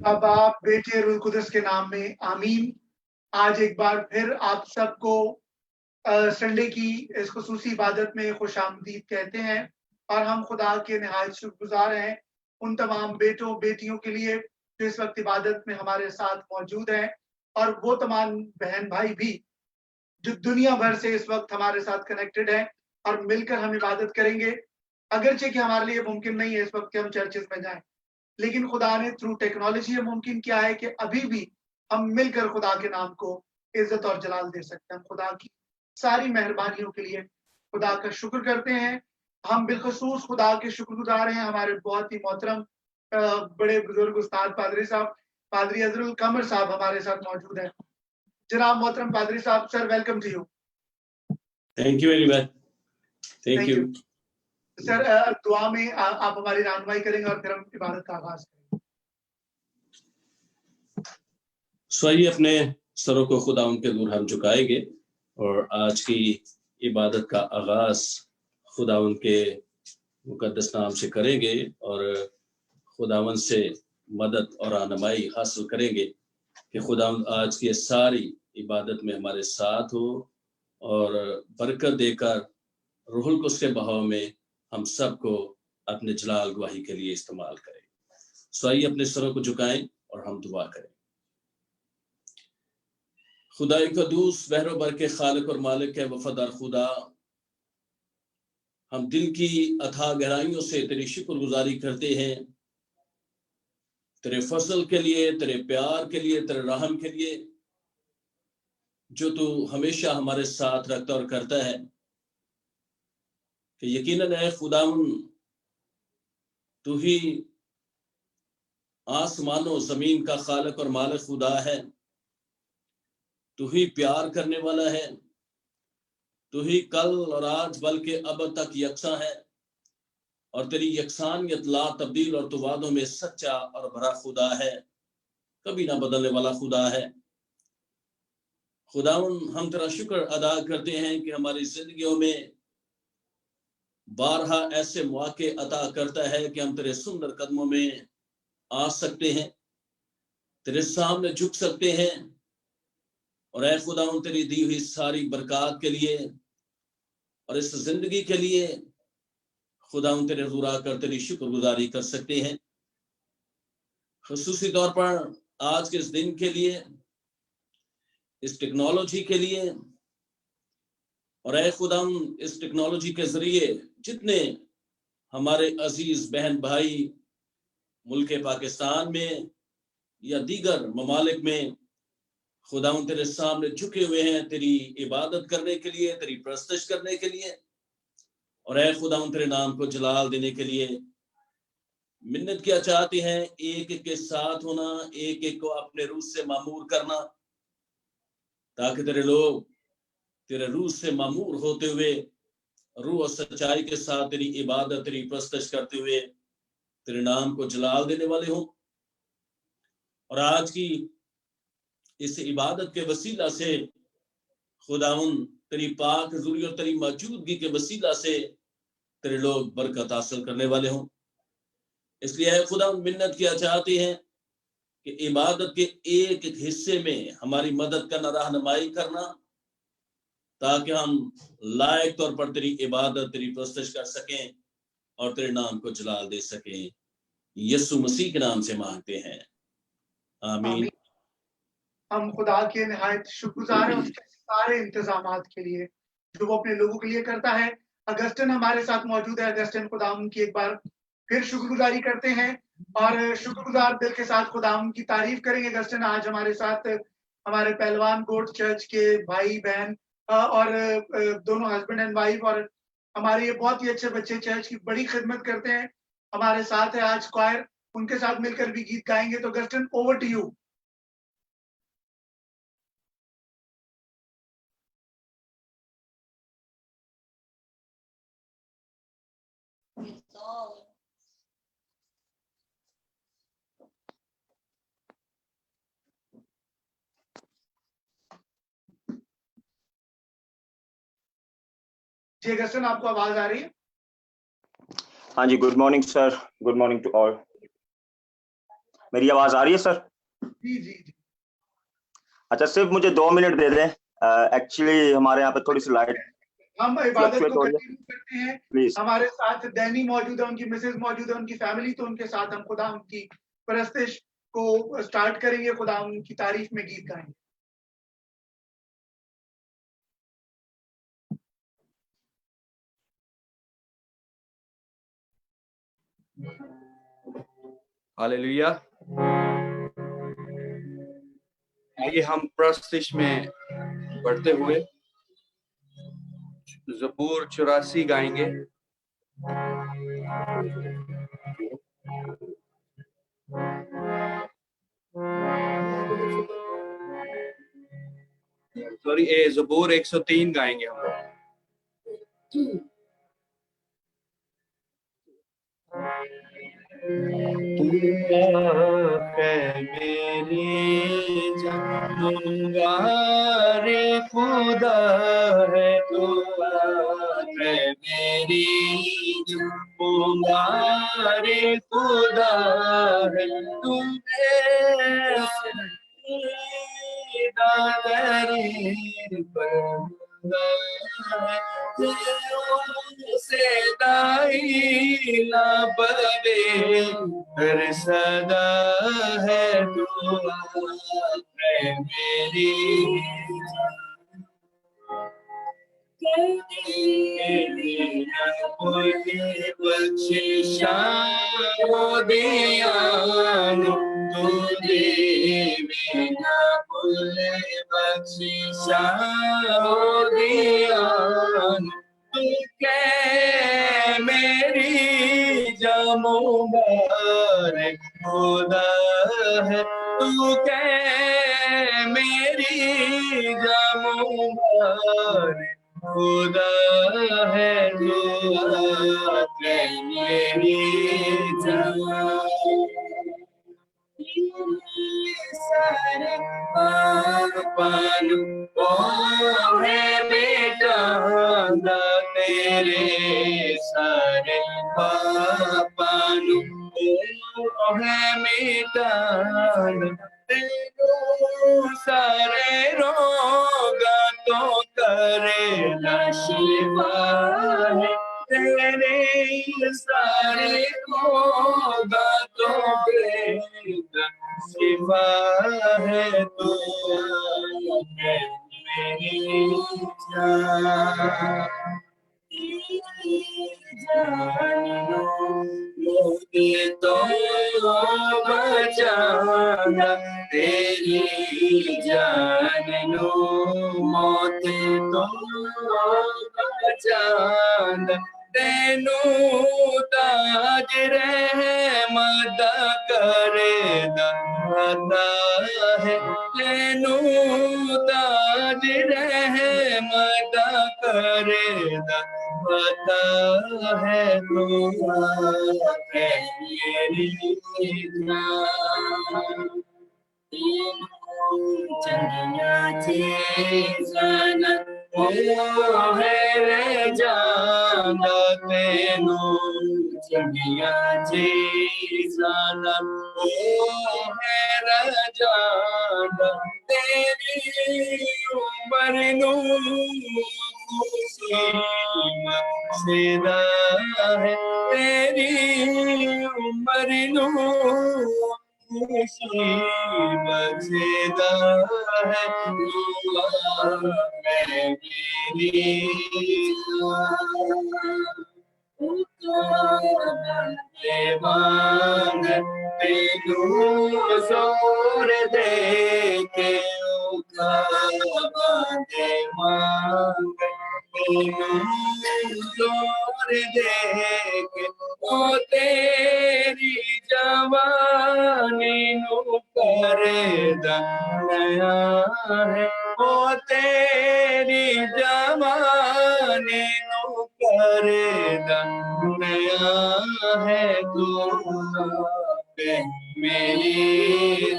अब बाप बेटे रूह कुदस के नाम में आमीन। आज एक बार फिर आप सबको संडे की इस खुसूसी इबादत में खुशामदीद कहते हैं और हम खुदा के निहायत शुक्रगुजार हैं उन तमाम बेटों बेटियों के लिए जो इस वक्त इबादत में हमारे साथ मौजूद हैं और वो तमाम बहन भाई भी जो दुनिया भर से इस वक्त हमारे साथ कनेक्टेड हैं और मिलकर हम इबादत करेंगे। अगरचे कि हमारे लिए मुमकिन नहीं है इस वक्त कि हम चर्चेस में जाएं, लेकिन खुदा ने थ्रू टेक्नोलॉजी ये मुमकिन किया है कि अभी भी हम मिलकर खुदा के नाम को इज्जत और जलाल दे सकते हैं। हम खुदा की सारी मेहरबानियों के लिए खुदा का शुक्र करते हैं। हम बिलखसूस खुदा के शुक्रगुजार हैं। हमारे बहुत ही मोहतरम बड़े बुजुर्ग उस्ताद पादरी साहब, पादरी अजरुल कमर साहब हमारे साथ मौजूद हैं। जनाब मोहतरम पादरी साहब, sir welcome to you. Thank you very much, thank you sir. दुआ में आप हमारी रहनुमाई करेंगे और फिर हम इबादत का आगाज करेंगे। स्वयं अपने सरों को खुदा उनके दूर हम झुकाएंगे और आज की इबादत का आगाज खुदा उनके मुकद्दस नाम से करेंगे और खुदावन से मदद और रहनुमाई हासिल करेंगे कि खुदा आज की सारी इबादत में हमारे साथ हो और बरकत देकर रूहुल कुद्स के बहाव में हम सबको अपने जलाल गवाही के लिए इस्तेमाल करें। स्वयं अपने सरों को झुकाएं और हम दुआ करें। खुदाई कदूस बहरो बर के खालिक और मालिक है वफादार खुदा, हम दिल की अथाह गहराइयों से तेरी शुक्रगुजारी करते हैं, तेरे फसल के लिए, तेरे प्यार के लिए, तेरे रहम के लिए जो तू हमेशा हमारे साथ रखता और करता है। कि यकीनन है खुदावन तू ही आसमानों जमीन का खालिक और मालिक खुदा है, तू ही प्यार करने वाला है, तू ही कल और आज बल्कि अब तक यकसा है और तेरी यकसानियत ला तब्दील और तू वादों में सच्चा और भरा खुदा है, कभी ना बदलने वाला खुदा है। खुदावन हम तेरा शुक्र अदा करते हैं कि हमारी जिंदगियों में बारहा ऐसे मौके अता करता है कि हम तेरे सुंदर कदमों में आ सकते हैं, तेरे सामने झुक सकते हैं और ऐ खुदावन तेरी दी हुई सारी बरकत के लिए और इस जिंदगी के लिए खुदावन तेरे हुजूर आकर तेरी शुक्रगुजारी कर सकते हैं। खुसूसी तौर पर आज के इस दिन के लिए, इस टेक्नोलॉजी के लिए और ऐ खुदावन इस टेक्नोलॉजी के जरिए जितने हमारे अजीज बहन भाई मुल्क पाकिस्तान में या दीगर ममालिक में खुदावन तेरे सामने झुके हुए हैं तेरी इबादत करने के लिए, तेरी प्रस्तश करने के लिए और ऐ खुदावन तेरे नाम को जलाल देने के लिए मिन्नत किया चाहते हैं, एक एक के साथ होना, एक एक को अपने रूह से मामूर करना, ताकि तेरे लोग तेरे रूह से मामूर होते हुए रूह और सच्चाई के साथ तेरी इबादत, तेरी प्रस्तश करते हुए तेरे नाम को जलाल देने वाले हों। और आज की इस इबादत के वसीला से खुदावन तेरी पाक हुजूरी और तेरी मौजूदगी के वसीला से तेरे लोग बरकत हासिल करने वाले हों। इसलिए खुदावन मिन्नत किया चाहते हैं कि इबादत के एक एक हिस्से में हमारी मदद करना, रहनुमाई करना, ताकि हम लायक तौर पर तेरी इबादत, तेरी प्रस्तश कर सकें और तेरे नाम को जलाल दे सकें। यीशु मसीह के नाम से मांगते हैं, आमीन। हम खुदा के निहायत शुक्रगुजार हैं उसके सारे इंतजामात के लिए जो वो अपने लोगों के लिए करता है। अगस्टिन हमारे साथ मौजूद है। अगस्टिन खुदाम की एक बार फिर शुक्रगुजारी करते हैं और शुक्रगुजार दिल के साथ खुदाम की तारीफ करेंगे। अगस्टिन आज हमारे साथ हमारे पहलवान गोट चर्च के भाई बहन और दोनों हस्बैंड एंड वाइफ और हमारे ये बहुत ही अच्छे बच्चे चर्च की बड़ी खिदमत करते हैं, हमारे साथ है आज क्वायर, उनके साथ मिलकर भी गीत गाएंगे। तो Augustine over to you. Ji Augustine, आपको आवाज आ रही है? हाँ जी, good morning sir, good morning to all. میری آواز آ رہی ہے سر؟ جی جی جی اچھا صرف مجھے 2 منٹ دے دیں، ایکچولی ہمارے یہاں پہ تھوڑی سی لائٹ ہم عبادت فلکچویٹ کو ہو رہی ہے، کنٹینیو کرتے ہیں. پلیز. ہمارے ساتھ دینی موجود ہے، ان کی مسز موجود ہے، ان کی فیملی، تو ان کے ساتھ ہم خدا ان کی پرستش کو سٹارٹ کریں گے، خدا ان کی تعریف میں گیت گائیں گے. ہاللیلویا. آئیے ہم پرستش میں بڑھتے ہوئے زبور 84 گائیں گے. سوری زبور 103 گائیں گے ہم لوگ. میری جانگار خدا ہے تو ہے میری جانگار خدا ہے تم سے دائی لبے ہر صدا ہے دعا ہے میری بخششاں دیا تو دیوی نہ بھول بخششاں دیا تو کہ میری جامو مبارک خدا ہے تو کہ میری جامو مبارک خدا ہے دعا کہ میری جان سارے پانو ہے بیٹا تیرے سارے پانو ہے بیٹا سارے روگا تو کرے نہ شفا ہے تیرے سارے روگا تو کرے نہ شفا ہے تو ہے میری جان مجھے تو بچانا تیری جان نو موت تو بچانا تینو تاج رحمت کرے داتا ہے تینو تاج رحمت کرے داتا ہے تو ہے میری جان چنگیا چیزان او ہے رہ جانا تینو چنگیا چیزان او ہے رہ جانا تیری عمر نو خوشی مقصدہ ہے تیری عمر نو خوشی مقصدہ ہے دعا میں میری مانگ تینو زور دے کے باندے مانگ تینو زور دے کے او تیری جوانی نو کرے دا نیا ہے او تیری جوانی نو کرے دا نیا ہے دعا پہ میری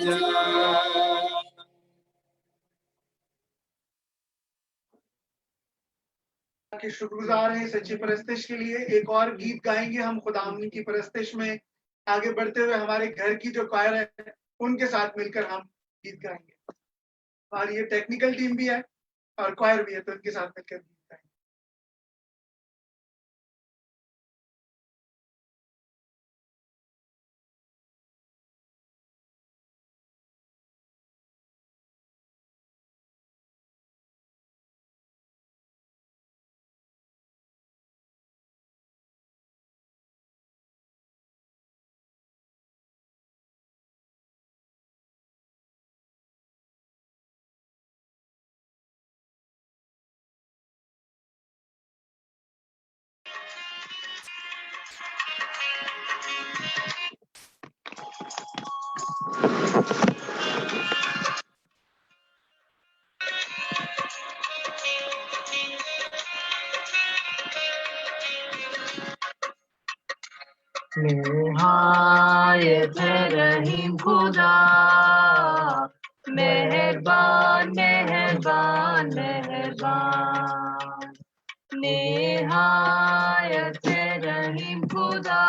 جان کہ شکر گزار ہیں سچی پرستش کے لیے. ایک اور گیت گائیں گے ہم خداوند کی پرستش میں. آگے بڑھتے ہوئے ہمارے گھر کی جو کوائر ہے ان کے ساتھ مل کر ہم گیت گائیں گے. ہماری یہ ٹیکنیکل ٹیم بھی ہے اور کوائر بھی ہے، تو ان کے ساتھ مل کر گیت گائیں گے. نہایت رحیم خدا، مہربان مہربان مہربان. نہایت رحیم خدا،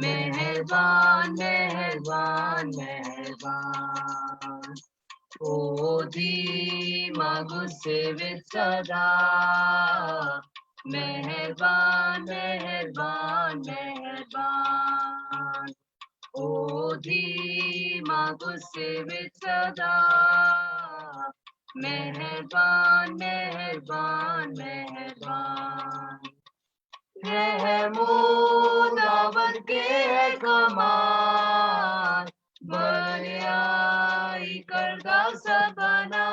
مہربان مہربان مہربان. او دھیما غصے وچ سدا، مہربان مہربان مہربان. او دھیما غصے وچ سدا، مہربان مہربان مہربان. رحم و دعوت کے ہے کمال، بڑائی کردہ سبنا.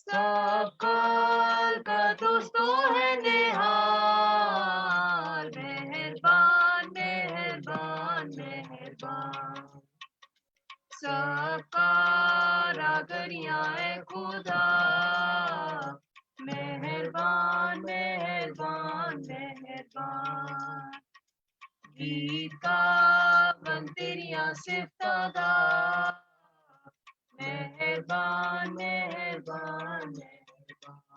سب کل کا دوستو ہے نہال، مہربان مہربان مہربان. سب کاراگریاں ہے خدا، مہربان مہربان مہربان. گیت کا بن تیریاں صفتاں، مہربان مہربان مہربان.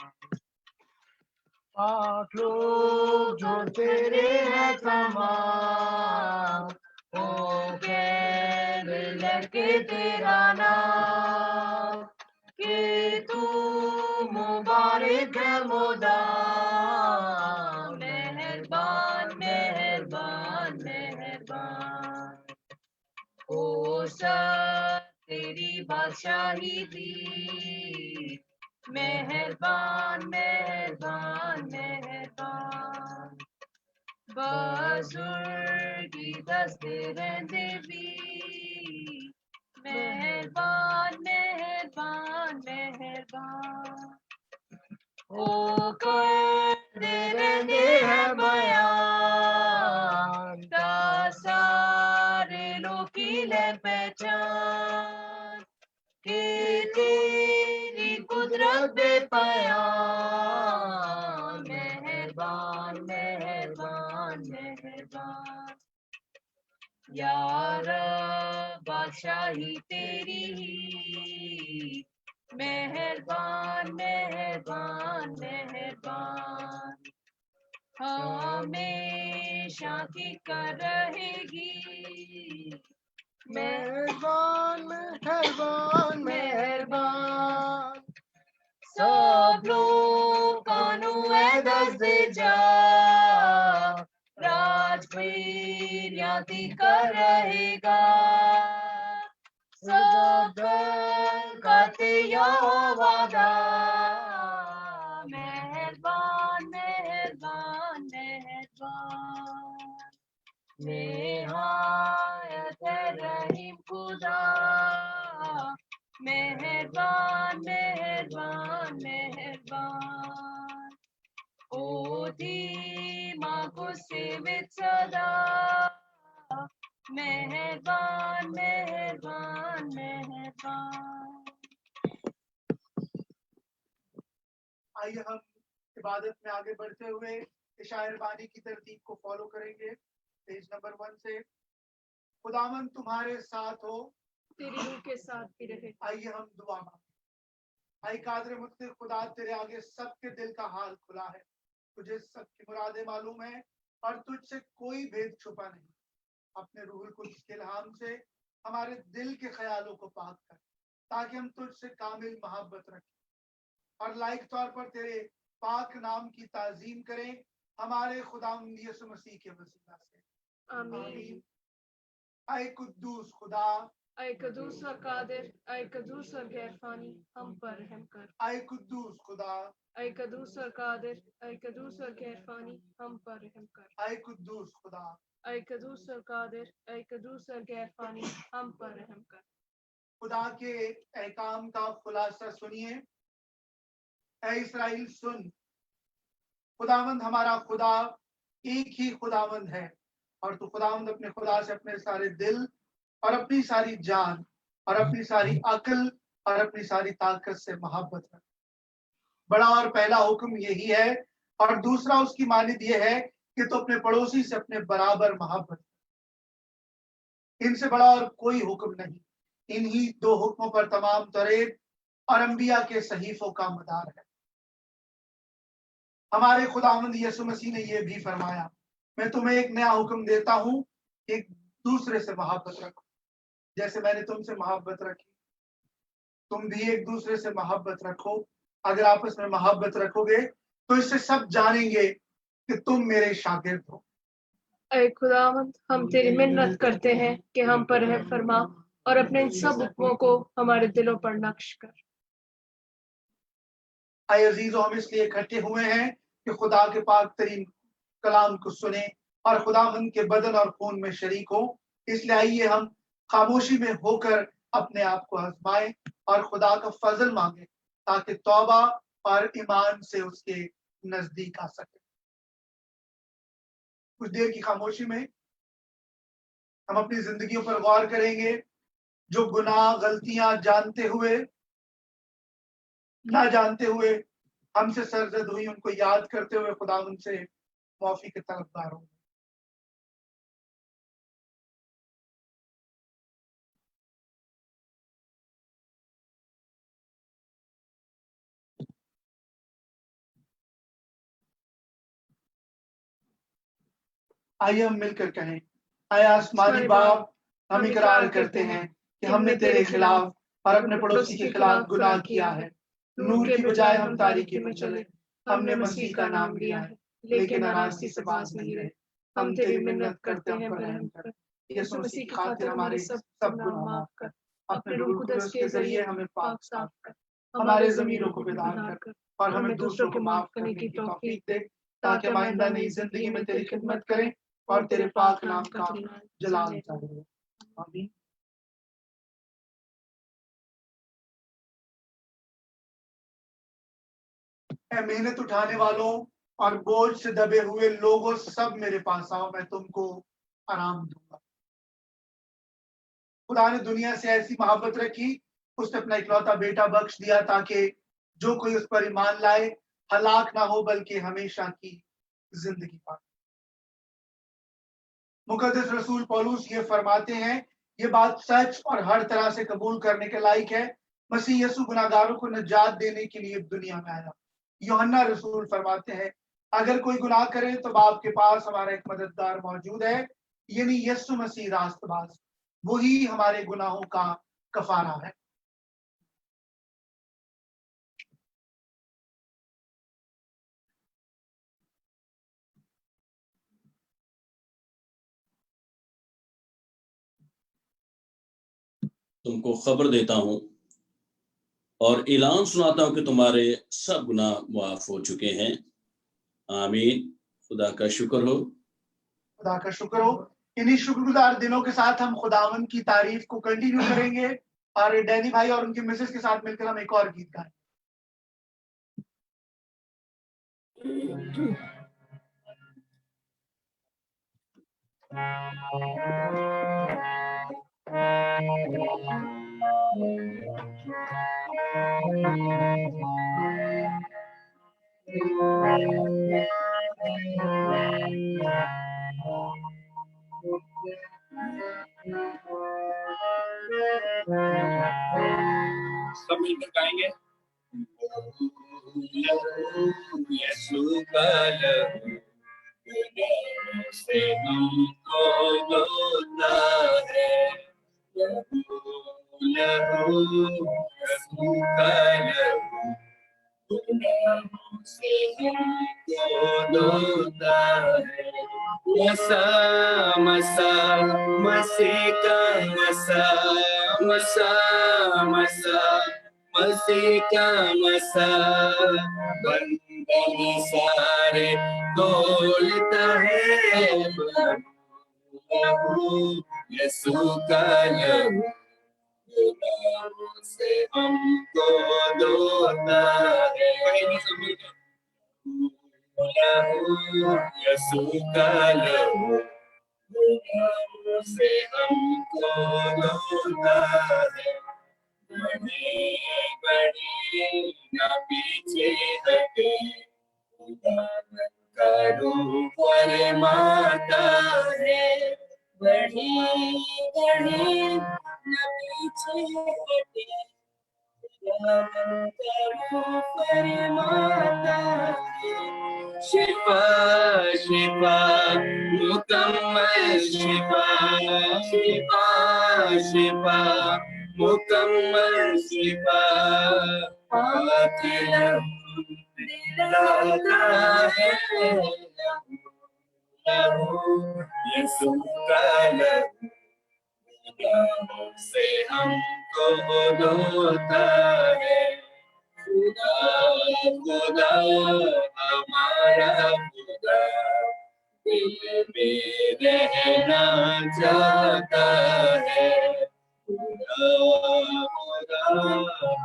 پاک لوگ جو تیرے ہیں تمام، او خیر لڑکے تیرا نام. کہ تو مبارک ہے مدام، مہربان مہربان مہربان. او سب تیری بادشاہی دی، مہربان مہربان مہربان. بزرگی دستے رہندے بھی، مہربان مہربان مہربان. او کردے رہندے ہیں بیان، تا سارے لوکی لے پہچان. کہ تیری قدرت بے پایان، مہربان مہربان مہربان. یا رب بادشاہی تیری ہی، مہربان مہربان مہربان. ہمیشہ کی کر رہے گی، مہربان مہربان مہربان. سب لوگاں نو اے دس دے جا، راج پیریاں دی کر رہے گا. سب کرتے یہوہ دا، مہربان مہربان مہربان. نہایت رحیم خدا، مہربان مہربان مہربان. او دھیما غصے وچ سدا، مہربان مہربان مہربان. آئیے ہم عبادت میں آگے بڑھتے ہوئے عشاء بانی کی ترتیب کو فالو کریں گے. پیج نمبر 1 سے. خداوند تمہارے ساتھ ہو، تیری روح کے ساتھ بھی رہے. آئیے ہم دعا مانگیں. آئی قادر مطلق خدا، تیرے آگے سب کے دل کا حال کھلا ہے. تجھے سب کی مرادیں معلوم ہیں. और तुझसे कोई भेद छुपा नहीं। अपने रूहुल कुद्स के इल्हाम से हमारे दिल के ख्यालों को पाक कर, ताकि हम तुझसे कामिल मोहब्बत रखें और लायक तौर पर तेरे पाक नाम की ताजीम करें, हमारे खुदावंद यीशु मसीह के वसीला से। आमीन। ऐ कुद्दूस खुदा, ऐ कदूस और कादिर, ऐ कदूस और गैरफानी, हम पर रहम कर। ऐ कुद्दूस खुदा, ऐ कदूस और कादिर, ऐ कदूस और गैरफानी, हम पर रहम कर। ऐ कुद्दूस खुदा। ऐ कदूस और कादिर, ऐ कदूस और गैरफानी, हम पर रहम कर। खुदा के अहकाम का खुलासा सुनिए। ऐ इस्राएल सुन, खुदावंद हमारा खुदा एक ही खुदावंद है, और तू खुदावंद अपने खुदा से अपने सारे दिल और अपनी सारी जान और अपनी सारी अक्ल और अपनी सारी ताकत से मोहब्बत रख। बड़ा और पहला हुक्म यही है, और दूसरा उसकी मानिद यह है कि तू अपने पड़ोसी से अपने बराबर मोहब्बत। इनसे बड़ा और कोई हुक्म नहीं। इन्हीं दो हुक्मों पर तमाम तौरेत और अंबिया के सहीफों का मदार है। हमारे खुदावंद यीशु मसीह ने यह भी फरमाया, मैं तुम्हें एक नया हुक्म देता हूं, एक दूसरे से मोहब्बत रखो। जैसे मैंने तुमसे मोहब्बत रखी, तुम भी एक दूसरे से मोहब्बत रखो। अगर आपस में मोहब्बत रखोगे तो इससे सब जानेंगे कि तुम मेरे शागिर्द हो। ऐ खुदावंद, हम तेरी मिन्नत करते हैं कि हम पर रहम फरमा और अपने इन सब हुक्मों को हमारे दिलों पर नक्श कर। ऐ अजीजों, हम इसलिए इकट्ठे हुए हैं कि खुदा के पाक तरीन कलाम को सुने और खुदावंद के बदन और खून में शरीक हो। इसलिए आइए हम खामोशी में होकर अपने आप को आजमाएं और खुदा का फजल मांगे, ताकि तौबा और ईमान से उसके नजदीक आ सके। कुछ देर की खामोशी में हम अपनी जिंदगियों पर गौर करेंगे। जो गुनाह गलतियां जानते हुए ना जानते हुए हमसे सरजद हुई, उनको याद करते हुए खुदा उनसे माफी के तलबगार होंगे। आइए हम मिलकर कहें, आया आसमानी बाप, हम इकरार करते हैं कि हमने तेरे खिलाफ और अपने पड़ोसी के खिलाफ गुनाह किया है। नूर की बजाय हम तारीकी में चले। हमने मसीह का नाम लिया है, लेकिन रास्ते से बाज नहीं रहे। हम तेरी मिन्नत करते हैं, रहम कर। यीशु मसीह की खातिर हमारे सब गुनाह माफ कर। अपने रूह कुदस के जरिए हमें पाक साफ कर। हमारे ज़मीरों को बेदार कर और हमें दूसरों को माफ करने की तौफीक दे, ताकि हम आइंदा नई जिंदगी में तेरी खिदमत करें और तेरे पाक नाम का जलाल करें। आमीन। मेहनत उठाने वालों और बोझ से दबे हुए लोगों, सब मेरे पास आओ, मैं तुमको आराम दूंगा। खुदा ने दुनिया से ऐसी मोहब्बत रखी, उसने अपना इकलौता बेटा बख्श दिया, ताकि जो कोई उस पर ईमान लाए हलाक ना हो, बल्कि हमेशा की जिंदगी पाए। मुकद्दस रसूल पौलुस ये फरमाते हैं, ये बात सच और हर तरह से कबूल करने के लायक है, मसीह यीशु गुनाहगारों को निजात देने के लिए दुनिया में आया। यूहन्ना रसूल फरमाते हैं, अगर कोई गुनाह करे तो बाप के पास हमारा एक मददगार मौजूद है, यानी यीशु मसीह रास्तबाज। वही हमारे गुनाहों का कफारा है। तुमको खबर देता हूं और ऐलान सुनाता हूं कि तुम्हारे सब गुनाह माफ हो चुके हैं। आमीन। खुदा का शुक्र हो। खुदा का शुक्र हो। इन्हीं शुक्रगुजार दिनों के साथ हम खुदावन की तारीफ को कंटिन्यू करेंगे और डैनी भाई और उनकी मिसेस के साथ मिलकर हम एक और गीत गाएंगे। सब मिलकर गाएंगे। यीशु का लहू से हमको धोता है, लहू लहू यीशु का लहू गुनाहों से हमको धोता है। मसा मसा मसीह का मसा मसा मसा मसीह का मसा बंधन सारे तोड़ता है, लहू यीशु का लहू गुनाहों से हमको धोता है। लहू यीशु का लहू गुनाहों से हमको धोता है। बड़े बड़े ना पीछे हटे, खुदा का रूह फरमाता है। बड़े बड़े ना पीछे हटे, खुदा का रूह फरमाता है। शिफा शिफा मुकम्मल शिफा, शिफा शिफा मुकम्मल शिफा, पाक लहू दिलाता है, लहू यीशु का लहू गुनाहों से हमको धोता है। खुदा खुदा हमारा खुदा दिल में रहना चाहता है। खुदा खुदा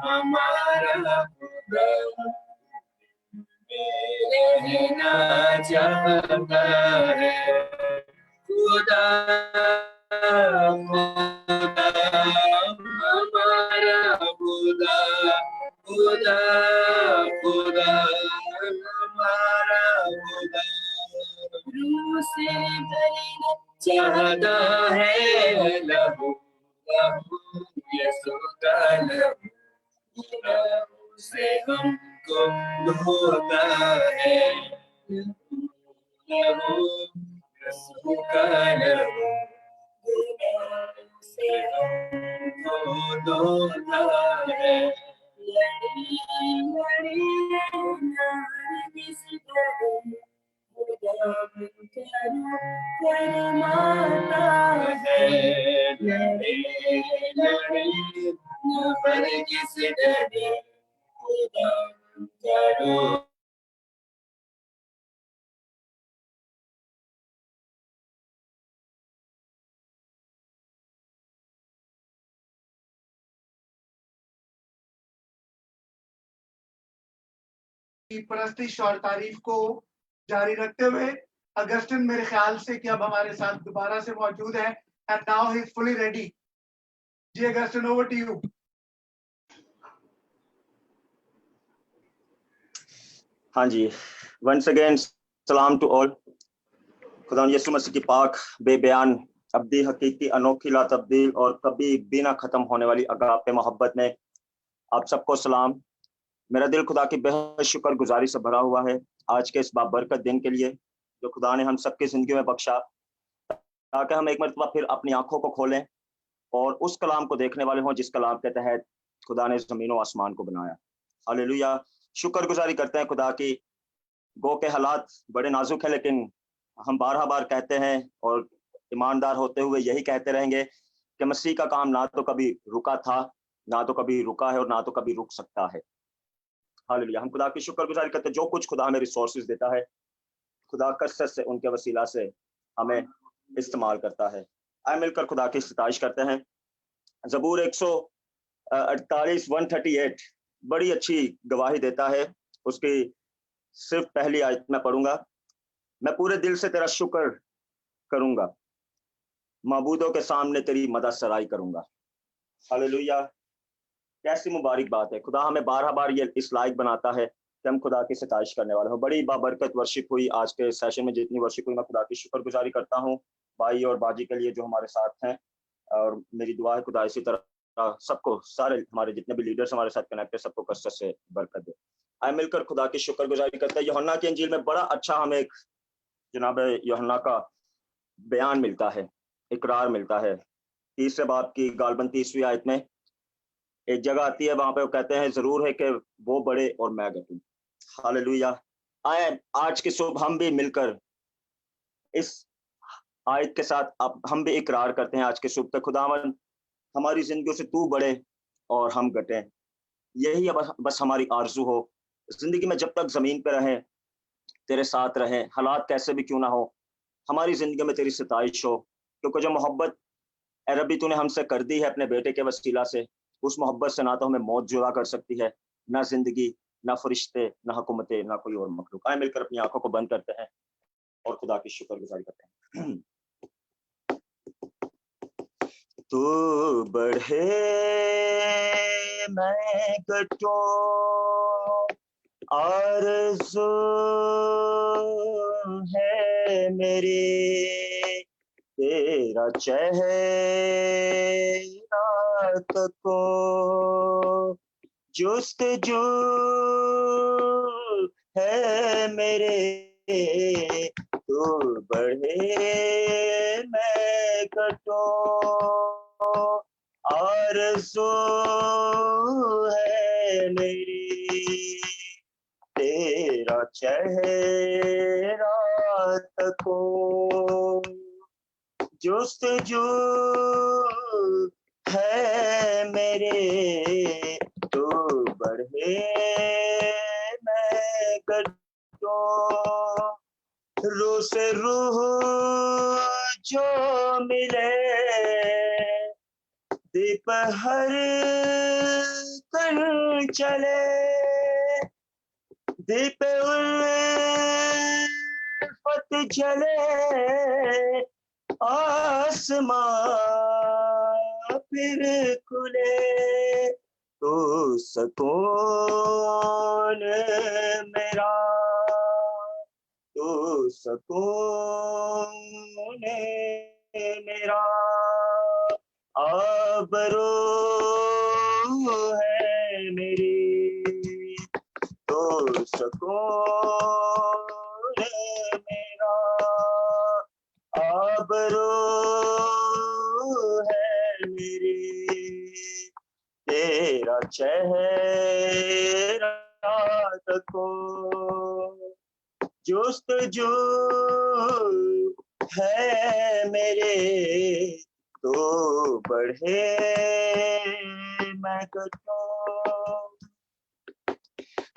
हमारा खुदा रहना चाहता है। खुदा खुदा हमारा खुदा खुदा खुदा हमारा खुदा रूह से भरना चाहता है। लहू लहू यीशु का लहू गुनाहों से हमको धोता है। लहू यीशु का लहू गुनाहों से हमको धोता है। लड़ी लड़ी नारगिस तरह खुदा का रूह फरमाता है। लड़ी लड़ी नारगिस तरह खुदा का रूह की परस्तिश और तारीफ को जारी रखते हुए अगस्टिन मेरे ख्याल से कि अब हमारे साथ दोबारा से मौजूद है and now he is fully ready. जी अगस्टिन, ओवर टू यू। हाँ जी, वंस अगेन सलाम टू ऑल। खुदा यीशु मसीह की पाक बेबयान अब्दी हकीकी अनोखी ला तब्दील और कभी भी ना खत्म होने वाली अगापे मोहब्बत में आप सबको सलाम। मेरा दिल खुदा की बेहद शुक्र गुजारी से भरा हुआ है आज के इस बाबरकत दिन के लिए जो खुदा ने हम सबकी जिंदगी में बख्शा, ताकि हम एक मरतबा फिर अपनी आंखों को खोलें और उस कलाम को देखने वाले हों जिस कलाम के तहत खुदा ने जमीन और आसमान को बनाया। हालेलुया। शुक्रगुजारी करते हैं खुदा की। गो के हालात बड़े नाजुक है, लेकिन हम बार कहते हैं और ईमानदार होते हुए यही कहते रहेंगे कि मसीह का काम ना तो कभी रुका था, ना तो कभी रुका है और ना तो कभी रुक सकता है। हालेलुया। हम खुदा की शुक्रगुजारी करते हैं जो कुछ खुदा हमें रिसोर्सेज देता है, खुदा कसरत से उनके वसीला से हमें इस्तेमाल करता है। आए मिलकर खुदा की सताइश करते हैं। ज़बूर 148 138 बड़ी अच्छी गवाही देता है। उसकी सिर्फ पहली आयत मैं पढ़ूंगा। मैं पूरे दिल से तेरा शुक्र करूंगा, माबूदों के सामने तेरी मदद सराई करूंगा। हालेलुया। कैसी मुबारक बात है। खुदा हमें बार ये इस लायक बनाता है कि हम खुदा की सताइश करने वाले हो। बड़ी बाबरकत वर्शिप हुई आज के सेशन में। जितनी वर्शिप हुई मैं खुदा की शुक्रगुजारी करता हूँ भाई और बाजी के लिए जो हमारे साथ हैं, और मेरी दुआ है खुदा इसी तरह सबको, सारे हमारे जितने भी लीडर्स हमारे साथ कनेक्ट है, सबको कसरत से बरकत दे। आए मिलकर खुदा की शुक्रगुजारी करते हैं। यूहन्ना की इंजील में बड़ा अच्छा हमें एक जनाब यूहन्ना का बयान मिलता है, इकरार मिलता है। 30 बाब की गालबन 30वीं आयत में एक जगह आती है, वहां पे वो कहते हैं जरूर है कि वो बड़े और मैं घटूं। हालेलुया। आए आज की सुबह हम भी मिलकर इस आयत के साथ अब हम भी इकरार करते हैं आज के सुबह तक, खुदावन हमारी जिंदगियों से तू बढ़े और हम घटें। यही बस हमारी आरजू हो जिंदगी में, जब तक जमीन पे रहें, तेरे साथ रहें, हालात कैसे भी क्यों ना हो, हमारी जिंदगी में तेरी सताइश हो, क्योंकि जो मोहब्बत ए रब्बी तूने हमसे कर दी है अपने बेटे के वसीला से, उस मोहब्बत से ना तो हमें मौत जुदा कर सकती है, ना जिंदगी, ना फरिश्ते, ना हुकूमतें, ना कोई और मखलूक। आए मिलकर अपनी आंखों को बंद करते हैं और खुदा की शुक्रगुजारी करते हैं। तू बढ़े मैं घटूं, आरज़ू है मेरी तेरा चेहरा तको, जुस्तजू है मेरे, तू बढ़े मैं घटूं, आरज़ू है मेरी तेरा चेहरा तको, जुस्तजू है मेरे, तू बढ़े मैं घटूं, रूह से रूह जो मिले, दीप हर कर चले, दीप उल्फत जले, आसमां फिर खुले, तो सुकून मेरा, तो सुकून मेरा, आबरू है मेरी, तो सुकून मेरा, आबरू है मेरी तेरा चेहरा तको, जुस्तजू है मेरे, तो बढ़े मैं घटूं।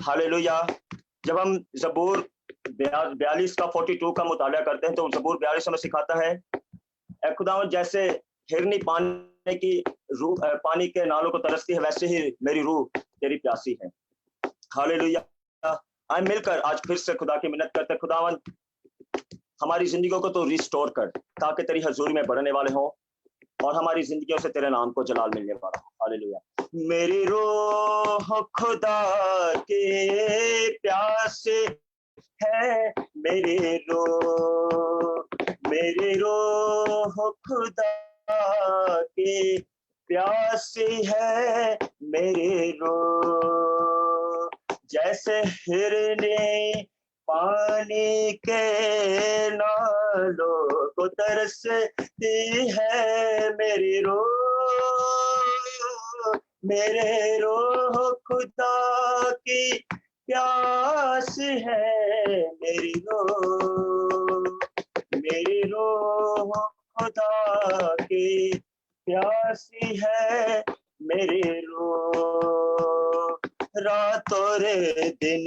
हालेलुया। जब हम ज़बूर 42 का 42 का मुताला करते हैं तो ज़बूर 42 हमें सिखाता है, ऐ खुदावंद जैसे हिरनी पानी की रूह पानी के नालों को तरसती है, वैसे ही मेरी रूह तेरी प्यासी है। हालेलुया। आए मिलकर आज फिर से खुदा की मिन्नत करते, खुदावंद हमारी जिंदगियों को तो रिस्टोर कर, ताकि तेरी हजूरी में बढ़ने वाले हों और हमारी जिंदगियों से तेरे नाम को जलाल मिलने वाला हो। हालेलुया। मेरी रूह खुदा के प्यासे है, मेरी रूह खुदा के प्यासी है, मेरी रूह जैसे हिरनी पानी के नालों को तरसती है, मेरी रूह, मेरे रूह खुदा की प्यास है, मेरी रूह खुदा की प्यासी है, मेरी रूह रातों रे दिन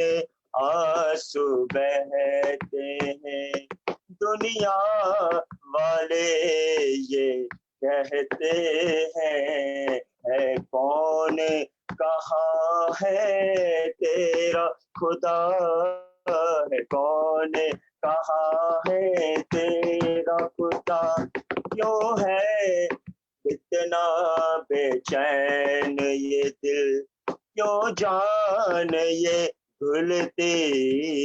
आंसू बहते हैं, दुनिया वाले ये कहते हैं, है कौन कहाँ है तेरा खुदा, है कौन कहाँ है तेरा खुदा, क्यों है इतना बेचैन ये दिल, क्यों जान ये भूलती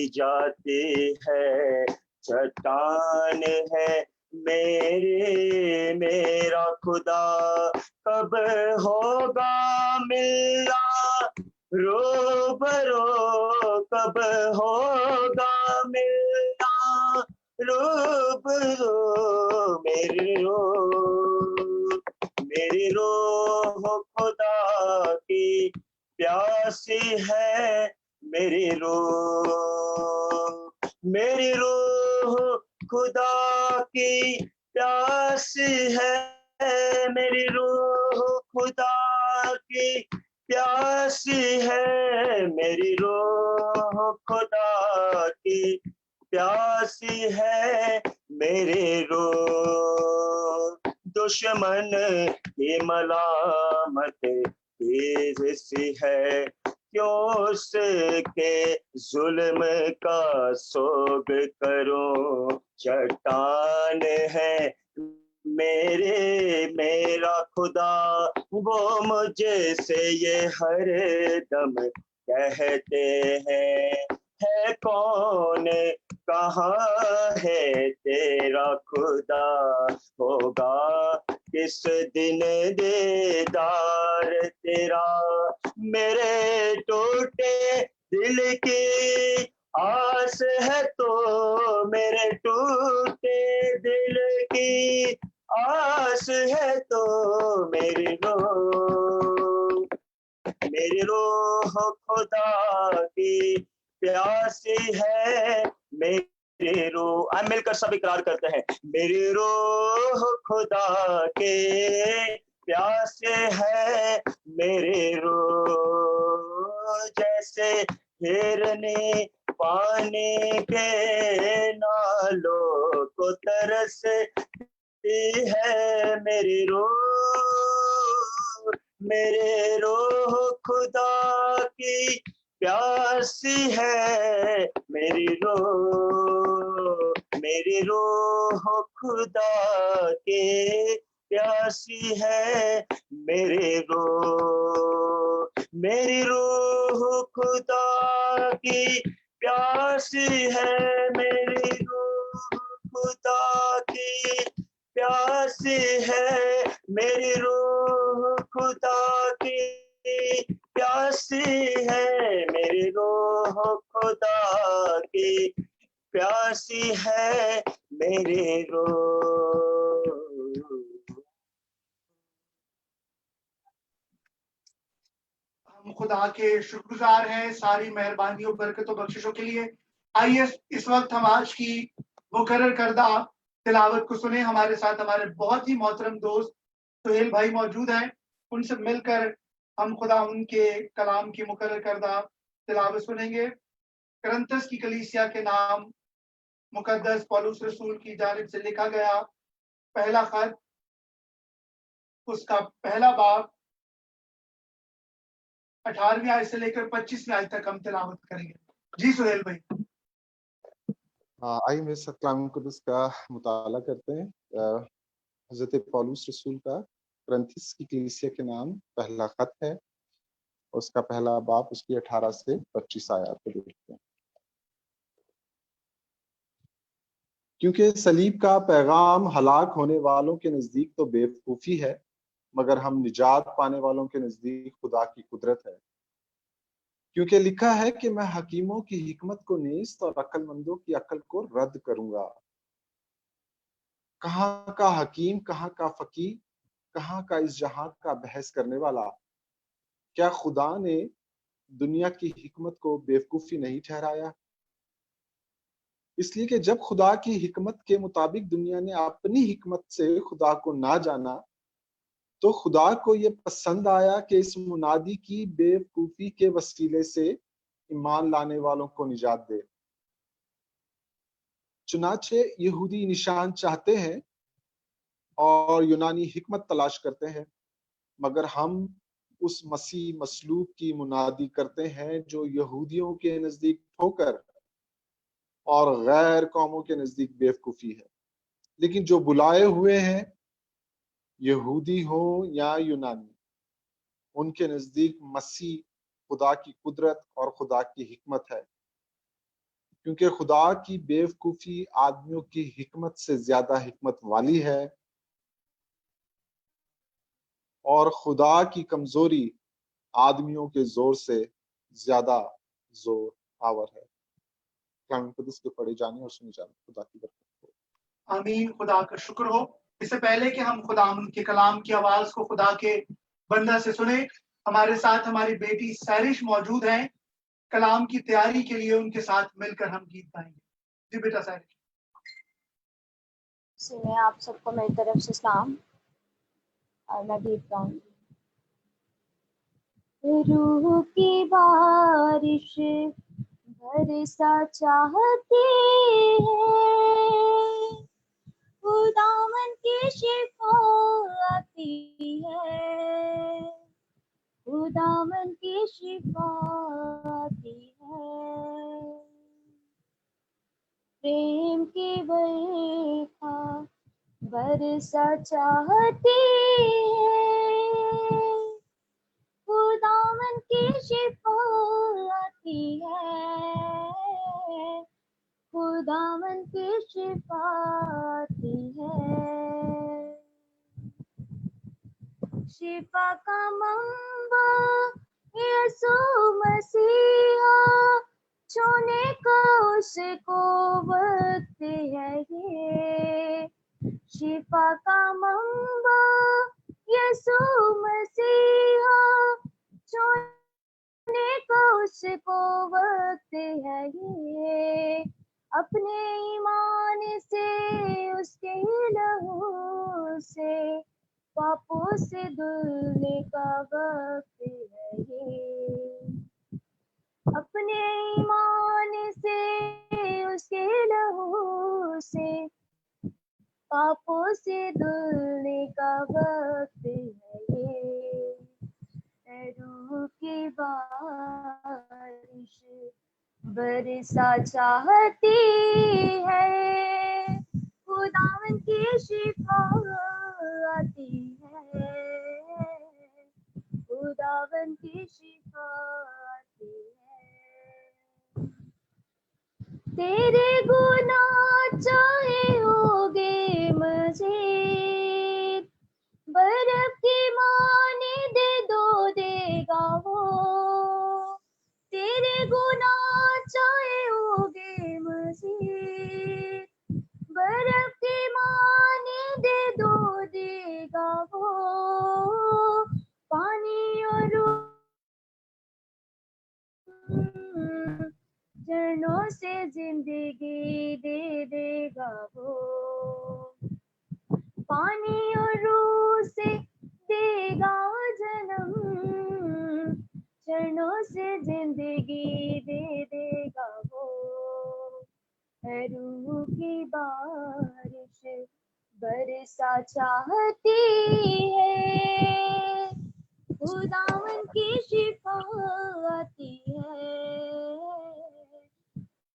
जाती है, चट्टान है मेरा खुदा, कब होगा मिलना रूबरू, कब होगा मिलना रूबरू मेरी रूह खुदा की प्यासी है, मेरी रूह खुदा की प्यासी है, मेरी रूह खुदा की प्यासी है, मेरी रूह खुदा की प्यासी है, मेरी रूह दुश्मन की मलामत तेज सी है, क्यों उसके जुल्म का सोग करूं, चट्टान है मेरा खुदा, वो मुझे से ये हर दम कहते हैं, है कौन कहाँ है तेरा खुदा, होगा किस दिन दीदार तेरा, मेरे टूटे दिल की आस है तो, मेरे टूटे दिल की आस है तो, मेरी रूह खुदा की प्यासी है, मेरी रूह, हम मिलकर सब इकरार करते हैं, मेरी रूह खुदा के प्यासे है, मेरी रूह जैसे हिरनी पानी के नालों को तरसती है, मेरी रूह खुदा की प्यासी है, मेरी रूह खुदा के प्यासी है, मेरी रूह खुदा की प्यासी है, मेरी रूह खुदा की प्यासी है, मेरी रूह खुदा की प्यासी है, मेरी रूह खुदा की प्यासी है, मेरी रूह। हम खुदा के शुक्रगुजार हैं सारी मेहरबानियों, बरकतों, बख्शिशों के लिए। आइए इस वक्त हम आज की मुकर्रर करदा तिलावत को सुने। हमारे साथ हमारे बहुत ही मोहतरम दोस्त सुहेल भाई मौजूद हैं। उनसे मिलकर हम खुदा उनके कलाम की मुकर्रर करदा तिलावत सुनेंगे। करंथस की कलीसिया के नाम मुकद्दस पौलुस रसूल की जानिब से लिखा गया पहला खत, उसका पहला बाब 18वीं आयत से लेकर 25वीं आयत तक हम तिलावत करेंगे। जी सुहेल भाई। आइए मेरे साथ कलाम कुदस का मुताला करते हैं। हजरत पौलुस रसूल का करंथिस की कलीसिया के नाम पहला खत है, उसका पहला बाब उसकी 18 से 25 आयत को देखते हैं। क्योंकि सलीब का पैगाम हलाक होने वालों के नजदीक तो बेवकूफी है, मगर हम निजात पाने वालों के नजदीक खुदा की कुदरत है। क्योंकि लिखा है कि मैं हकीमों की हिकमत को नेस्त और अक्लमंदों की अक्ल को रद्द करूंगा। कहाँ का हकीम, कहाँ का फकीह, कहाँ का इस जहां का बहस करने वाला, क्या खुदा ने दुनिया की हिकमत को बेवकूफी नहीं ठहराया? इसलिए कि जब खुदा की हिकमत के मुताबिक दुनिया ने अपनी हिकमत से खुदा को ना जाना, तो खुदा को ये पसंद आया कि इस मुनादी की बेवकूफी के वसीले से ईमान लाने वालों को निजात दे। चुनाचे यहूदी निशान चाहते हैं और यूनानी हिकमत तलाश करते हैं, मगर हम उस मसीह मसलूब की मुनादी करते हैं जो यहूदियों के नजदीक ठोकर और गैर कौमों के नजदीक बेवकूफी है। लेकिन जो बुलाए हुए हैं, यहूदी हो या यूनानी, उनके नजदीक मसीह खुदा की कुदरत और खुदा की हिकमत है। क्योंकि खुदा की बेवकूफी आदमियों की हिकमत से ज्यादा हिकमत वाली है, और खुदा की कमजोरी आदमियों के जोर से ज्यादा जोर आवर है। कलाम कुदस के पढ़े जाने और सुने जाने खुदा की बरकत हो। आमीन। खुदा का शुक्र हो। इससे पहले कि हम खुदा के कलाम की आवाज को खुदा के बंदा से सुने, हमारे साथ हमारी बेटी सैरिश मौजूद हैं। कलाम की तैयारी के लिए उनके साथ मिलकर हम गीत गाएंगे। जी बेटा सैरिश। सुने आप सबको मेरी तरफ से सलाम और मैं गीत गाऊंगी। रूह की बारिश बरसा चाहती है, खुदावन की शिफा आती है, खुदावन की शिफा आती है। प्रेम की बरखा बरसा चाहती है, खुदावन की शिफा आती है, खुदावन की शिफा आती है। शिफा का मंबा यीशु मसीहा, छूने का उसको वक्त है ये। शिफा का मंबा यीशु मसीहा, छूने का उसको वक्त है ये। अपने ईमान से उसके लहू से पापों से धुलने का वक्त है ये। अपने ईमान से उसके लहू से पापों से धुलने का वक्त है ये। रूह की बारिश बरसा चाहती है, खुदावन की शिफा आती है, खुदावन की शिफा आती है। तेरे गुनाह चाहे होगे मजीद, बर्फ की मानी दे दो देगा वो। तेरे गुनाह चाहे होगे मजीद, बर्फ की मानी दे दो देगा वो। पानी और झरनों से जिंदगी दे देगा वो। पानी और रूह से देगा जन्म, झरनों से जिंदगी दे देगा वो। रूह की बारिश बरसा चाहती है, खुदावन की शिफा आती है,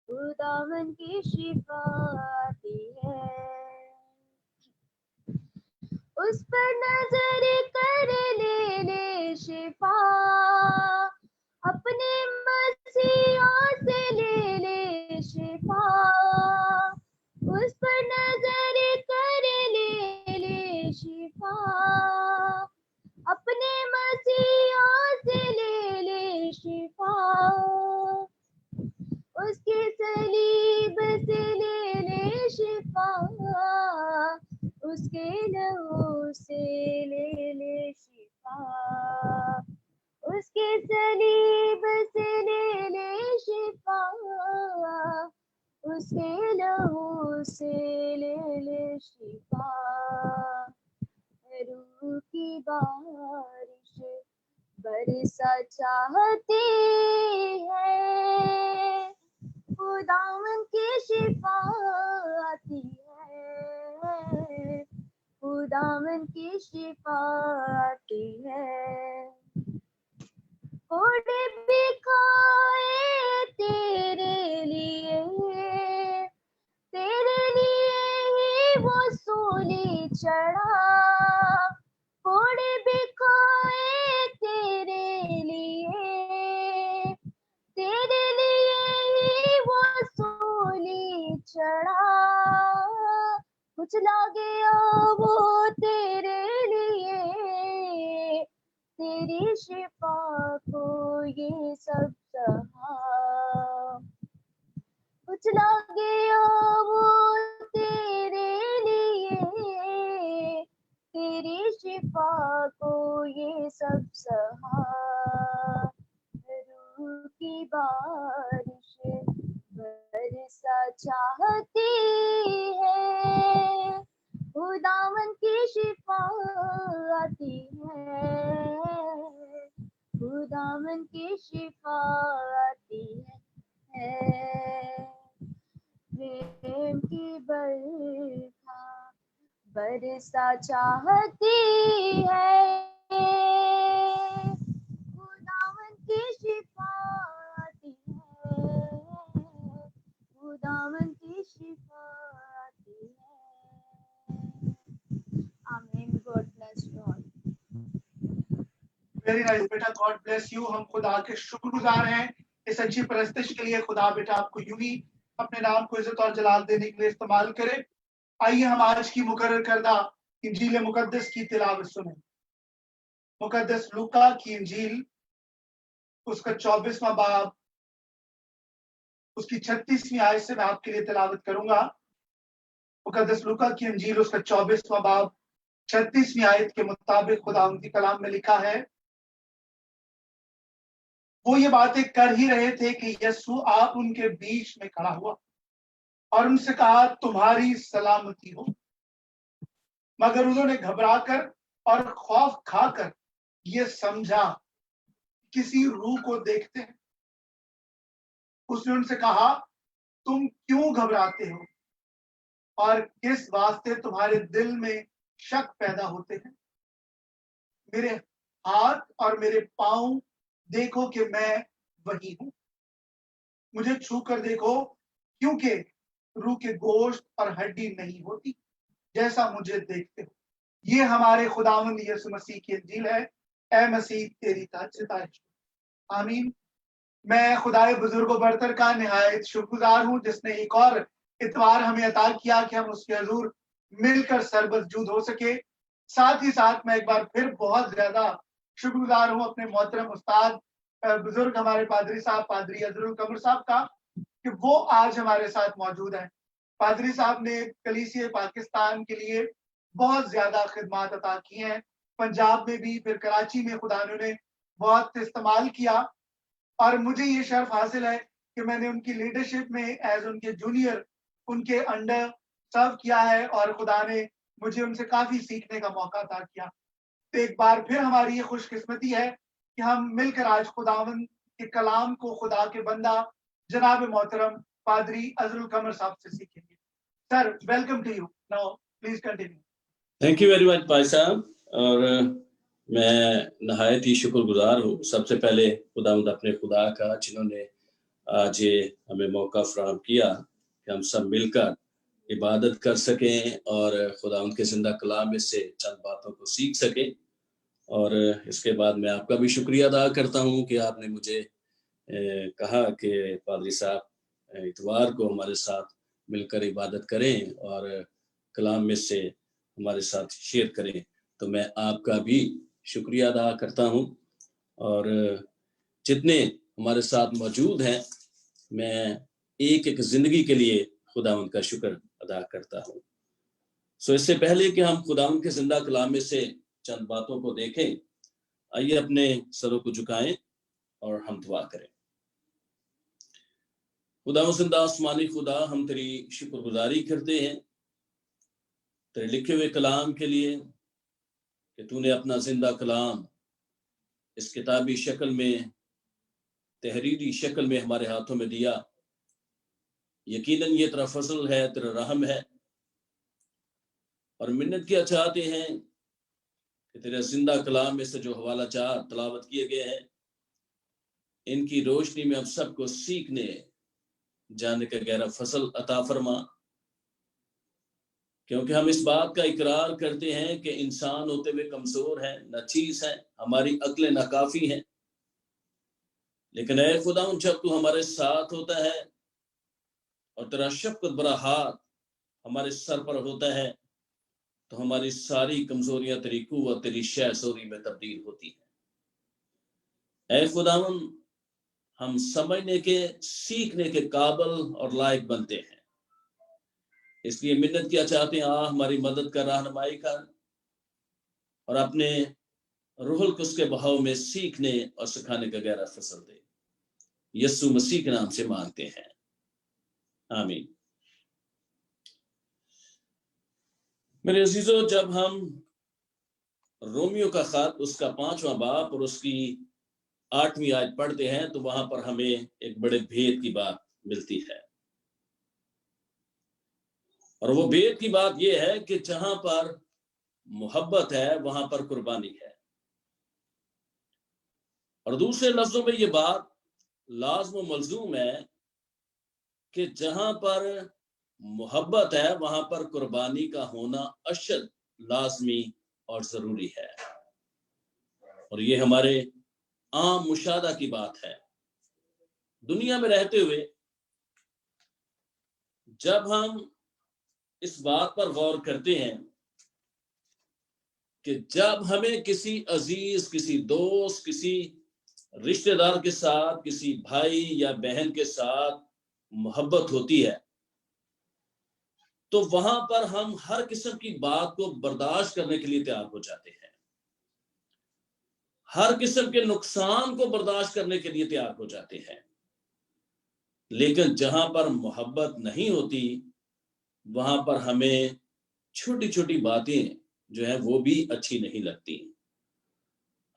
खुदावन की शिफा आती है। उस पर नजर कर ले शिफा, अपने मसीहा से ले शिफा। उस पर नजर कर ले शिफा, अपने मसीहा से ले शिफा। उसकी सलीब से ले शिफा, उसके लहू से ले शिफा। उसके सलीब से ले शिफा, उसके लहू से ले शिफा। रूह की बारिश बरसा चाहती है, खुदावन की शिफा आती है, खुदावन की शिफा आती है। कोड़े बिखाए तेरे लिए ही वो सूली चढ़ा। कोड़े बिखाए तेरे लिए ही वो सूली चढ़ा। कुचला गया वो तेरे लिए, तेरी शिफा को ये सब सहा। कुचला गया वो तेरे शिफा को ये सब सहा, रूह की बारिश बरसा चाहती है, खुदावन की शिफा आती है, खुदावन की शिफा आती है। प्रेम की बरखा बरसा चाहती है, खुदावन की शिफा आती है, खुदावन की शिफा आती है। आमीन। God bless you all. Very nice बेटा, गॉड ब्लेस यू। हम खुदा के शुक्रगुजार हैं इस अच्छी परस्तिश के लिए। खुदा बेटा आपको यूं ही अपने नाम को इज्जत और जलाल देने के लिए इस्तेमाल करे। आइए हम आज की मुकर्रर करदा इंजील मुकद्दस की तिलावत सुने। मुकद्दस लूका की इंजील, उसका 24वां बाब, उसकी 36वीं आयत से मैं आपके लिए तिलावत करूंगा। मुकद्दस लूका की इंजील, उसका 24वां बाब, 36वीं आयत के मुताबिक खुदा उनकी कलाम में लिखा है, वो ये बातें कर ही रहे थे कि यीशु आप उनके बीच में खड़ा हुआ और उनसे कहा, तुम्हारी सलामती हो। मगर उन्होंने घबराकर और खौफ खाकर ये समझा किसी रूह को देखते हैं। उसने उनसे कहा, तुम क्यों घबराते हो और किस वास्ते तुम्हारे दिल में शक पैदा होते हैं। मेरे हाथ और मेरे पांव देखो कि मैं वही हूं। मुझे छू कर देखो, क्योंकि रूह के गोश्त और हड्डी नहीं होती जैसा मुझे देखते हो। ये हमारे खुदावंद यीशु मसीह की इंजील है। ए मसीह तेरी सितारिश। आमीन। मैं खुदाए बुजुर्ग बरतर का निहायत शुक्रगुजार हूँ जिसने एक और इतवार हमें अता किया कि हम उसके हजूर मिलकर सरबतजूद हो सके। साथ ही साथ मैं एक बार फिर बहुत ज्यादा शुक्रगुजार हूँ अपने मोहतरम उस्ताद बुजुर्ग हमारे पादरी साहब, पादरी अजरुल कमर साहब का, कि वो आज हमारे साथ मौजूद हैं। पादरी साहब ने कलीसिया पाकिस्तान के लिए बहुत ज्यादा खिदमत अता की हैं। पंजाब में भी, फिर कराची में खुदा ने बहुत इस्तेमाल किया और मुझे ये शर्फ हासिल है कि मैंने उनकी लीडरशिप में एज उनके जूनियर उनके अंडर सर्व किया है और खुदा ने मुझे उनसे काफी सीखने का मौका अता किया। तो एक बार फिर हमारी ये खुशकिस्मती है कि हम मिलकर आज खुदावंद के कलाम को खुदा के बंदा जनाब मोहतरम पादरी अजरुल कमर साहब से सीखेंगे। Sir, welcome to you. Now please continue. Thank you very much भाई साहब, और मैं नहायत ही शुक्रगुजार हूँ सबसे पहले खुदावंद अपने खुदा का, जिन्होंने आज ये हमें मौका फराहम किया कि हम सब मिलकर इबादत कर सकें और खुदावंद के जिंदा कलाम में से चंद बातों को सीख सकें। और इसके बाद मैं आपका भी शुक्रिया अदा करता हूँ कि आपने मुझे कहा कि पादरी साहब इतवार को हमारे साथ मिलकर इबादत करें और कलाम में से हमारे साथ शेयर करें। तो मैं आपका भी शुक्रिया अदा करता हूँ और जितने हमारे साथ मौजूद हैं, मैं एक एक जिंदगी के लिए खुदावंद का शुक्र अदा करता हूँ। सो इससे पहले कि हम खुदावंद के जिंदा कलाम में से चंद बातों को देखें, आइए अपने सरों को झुकाएं और हम दुआ करें। खुदा जिंदा आसमानी खुदा, हम तेरी शुक्रगुजारी करते हैं तेरे लिखे हुए कलाम के लिए कि तूने अपना जिंदा कलाम इस किताबी शक्ल में, तहरीरी शक्ल में हमारे हाथों में दिया। यकीनन ये तेरा फजल है, तेरा रहम है, और मिन्नत किया चाहते हैं कि तेरे जिंदा कलाम में से जो हवाला चार तलावत किए गए हैं, इनकी रोशनी में हम सबको सीखने जाने का गहरा फसल अता फरमा, क्योंकि हम इस बात का इकरार करते हैं कि इंसान होते हुए कमजोर हैं, नाचीज हैं, हमारी अक्लें नाकाफी हैं। लेकिन ऐ खुदा, जब तू हमारे साथ होता है और तेरा शफकत भरा हाथ हमारे सर पर होता है, तो हमारी सारी कमजोरियां तेरी कुव्वत, तेरी शहसोरी में तब्दील होती है। ऐ खुदावन, हम समझने के, सीखने के काबिल और लायक बनते हैं। इसलिए मिन्नत किया चाहते हैं, हमारी मदद कर, रहनुमाई कर, और अपने रूहुल कुद्स के बहाव में सीखने और सिखाने का गहरा फसल दे। यीशु मसीह के नाम से मांगते हैं, आमीन। मेरे अजीजों, जब हम रोमियो का खत उसका 5वां बाब और उसकी 8वीं आयत पढ़ते हैं तो वहां पर हमें एक बड़े भेद की बात मिलती है। और वो भेद की बात यह है कि जहां पर मोहब्बत है वहां पर कुर्बानी है। और दूसरे लफ्जों में ये बात लाज़िम मलजूम है कि जहां पर मोहब्बत है वहां पर कुर्बानी का होना अशद लाजमी और जरूरी है। और ये हमारे आम मुशाहदा की बात है। दुनिया में रहते हुए जब हम इस बात पर गौर करते हैं कि जब हमें किसी अजीज, किसी दोस्त, किसी रिश्तेदार के साथ, किसी भाई या बहन के साथ मोहब्बत होती है तो वहां पर हम हर किस्म की बात को बर्दाश्त करने के लिए तैयार हो जाते हैं, हर किस्म के नुकसान को बर्दाश्त करने के लिए तैयार हो जाते हैं। लेकिन जहां पर मोहब्बत नहीं होती वहां पर हमें छोटी छोटी बातें जो है वो भी अच्छी नहीं लगती।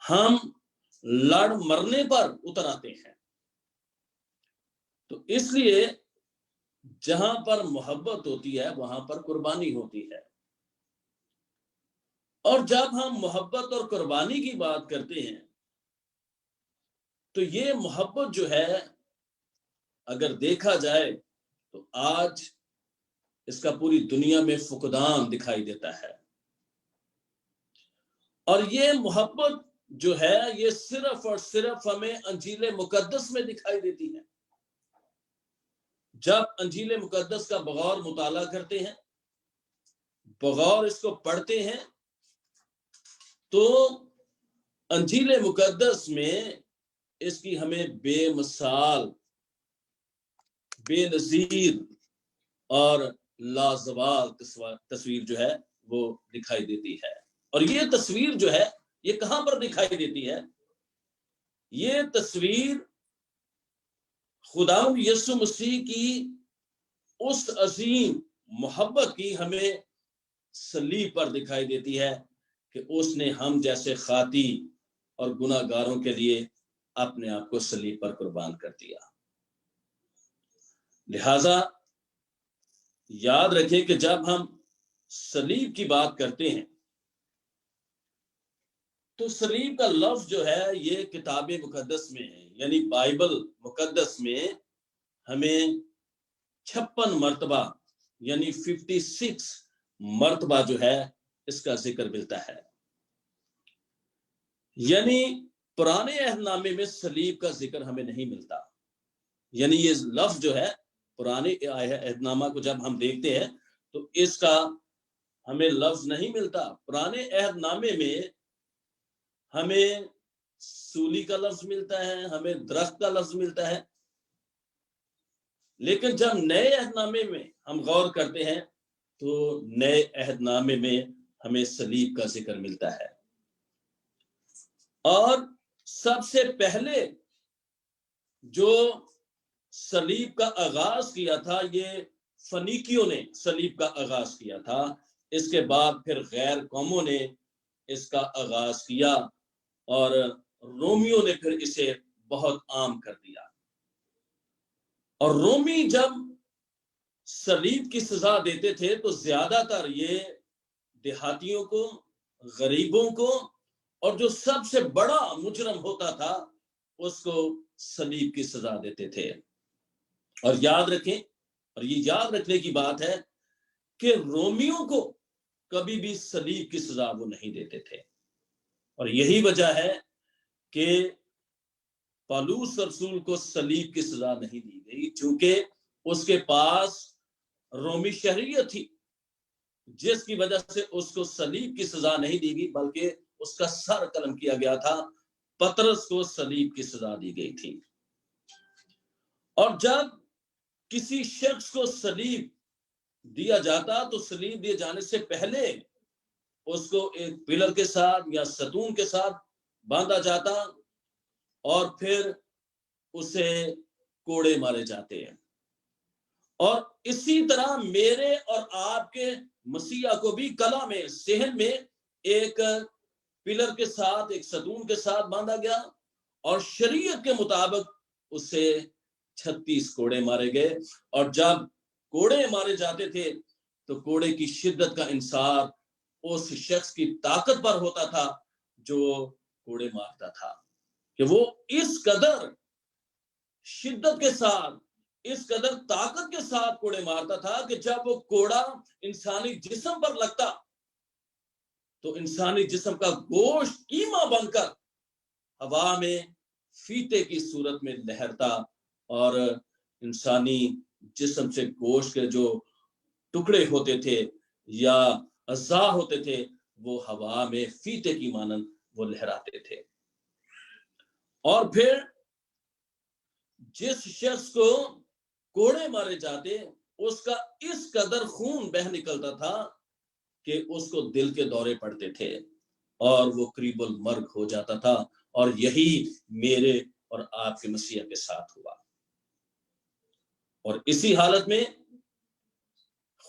हम लड़ मरने पर उतर आते हैं। तो इसलिए जहां पर मोहब्बत होती है वहां पर कुर्बानी होती है। और जब हम मोहब्बत और कुर्बानी की बात करते हैं तो ये मोहब्बत जो है अगर देखा जाए तो आज इसका पूरी दुनिया में फुकदान दिखाई देता है। और ये मोहब्बत जो है ये सिर्फ और सिर्फ हमें अंजील मुकद्दस में दिखाई देती है। जब अंजील मुकद्दस का बगौर मुताला करते हैं, बगौर इसको पढ़ते हैं तो अंजील मुकद्दस में इसकी हमें बेमिसाल, बेनजीर और लाजवाब तस्वीर जो है वो दिखाई देती है। और ये तस्वीर जो है ये कहां पर दिखाई देती है? ये तस्वीर खुदावंद यीशु मसीह की उस अजीम मोहब्बत की हमें सलीब पर दिखाई देती है कि उसने हम जैसे खाती और गुनाहगारों के लिए अपने आप को सलीब पर कुर्बान कर दिया। लिहाजा याद रखें कि जब हम सलीब की बात करते हैं तो सलीब का लफ्ज जो है ये किताब मुकद्दस में है, यानी बाइबल मुकद्दस में हमें 56 मर्तबा यानी 56 मर्तबा जो है इसका जिक्र मिलता है। यानी पुराने अहदनामे में सलीब का जिक्र हमें नहीं मिलता। यानी ये लफ्ज जो है पुराने अहदनामा को जब हम देखते हैं तो इसका हमें लफ्ज नहीं मिलता। पुराने अहदनामे में हमें सूली का लफ्ज मिलता है, हमें दरख्त का लफ्ज मिलता है। लेकिन जब नए अहदनामे में हम गौर करते हैं तो नए अहदनामे में हमें सलीब का जिक्र मिलता है। और सबसे पहले जो सलीब का आगाज किया था ये फनीकियों ने सलीब का आगाज किया था। इसके बाद फिर गैर कौमों ने इसका आगाज किया और रोमियो ने फिर इसे बहुत आम कर दिया। और रोमी जब सलीब की सजा देते थे तो ज्यादातर ये देहातियों को, गरीबों को और जो सबसे बड़ा मुजरम होता था उसको सलीब की सजा देते थे। और याद रखें, और ये याद रखने की बात है कि रोमियों को कभी भी सलीब की सजा वो नहीं देते थे। और यही वजह है कि पौलुस रसूल को सलीब की सजा नहीं दी गई, क्योंकि उसके पास रोमी शहरियत थी, जिसकी वजह से उसको सलीब की सजा नहीं दी गई बल्कि उसका सर कलम किया गया था। पतरस को सलीब की सजा दी गई थी। और जब किसी शख्स को सलीब दिया जाता तो सलीब दिए जाने से पहले उसको एक पिलर के साथ या सतून के साथ बांधा जाता और फिर उसे कोड़े मारे जाते हैं। और इसी तरह मेरे और आपके मसीहा को भी कला में, सहन में एक पिलर के साथ, एक सतून के साथ बांधा गया और शरीयत के मुताबिक उसे 36 कोड़े मारे गए। और जब कोड़े मारे जाते थे तो कोड़े की शिद्दत का इंसार उस शख्स की ताकत पर होता था जो कोड़े मारता था, कि वो इस कदर शिद्दत के साथ, इस कदर ताकत के साथ कोड़े मारता था कि जब वो कोड़ा इंसानी जिस्म पर लगता तो इंसानी जिस्म का गोश्त कीमा बनकर हवा में फीते की सूरत में लहरता और इंसानी जिस्म से गोश्त के जो टुकड़े होते थे या अज़ा होते थे वो हवा में फीते की मानंद वो लहराते थे। और फिर जिस शख्स को कोड़े मारे जाते उसका इस कदर खून बह निकलता था कि उसको दिल के दौरे पड़ते थे और वो करीबुल मर्ग हो जाता था। और यही मेरे और आपके मसीहा के साथ हुआ। और इसी हालत में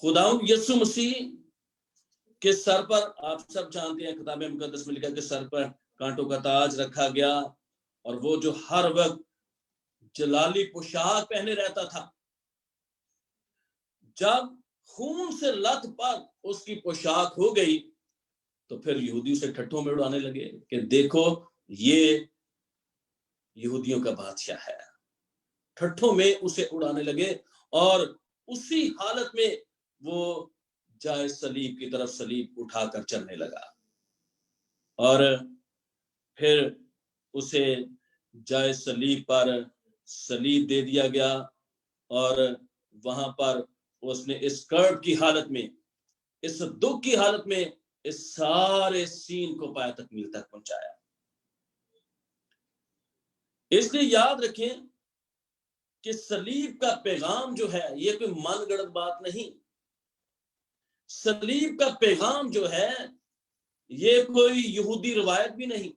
खुदावंद यीशु मसीह के सर पर, आप सब जानते हैं किताब मुकद्दस में लिखा कि सर पर कांटों का ताज रखा गया और वो जो हर वक्त जलाली पोशाक पहने रहता था, जब खून से लथपथ उसकी पोशाक हो गई तो फिर यहूदी उसे ठट्ठों में उड़ाने लगे कि देखो ये यहूदियों का बादशाह है। ठट्ठों में उसे उड़ाने लगे और उसी हालत में वो जाए सलीब की तरफ सलीब उठाकर चलने लगा और फिर उसे जाए सलीब पर सलीब दे दिया गया। और वहां पर उसने इस कर्ब की हालत में, इस दुख की हालत में इस सारे सीन को पाया तकमील तक पहुंचाया। इसलिए याद रखें कि सलीब का पैगाम जो है ये कोई मनगढ़ंत बात नहीं। सलीब का पैगाम जो है ये कोई यहूदी रिवायत भी नहीं,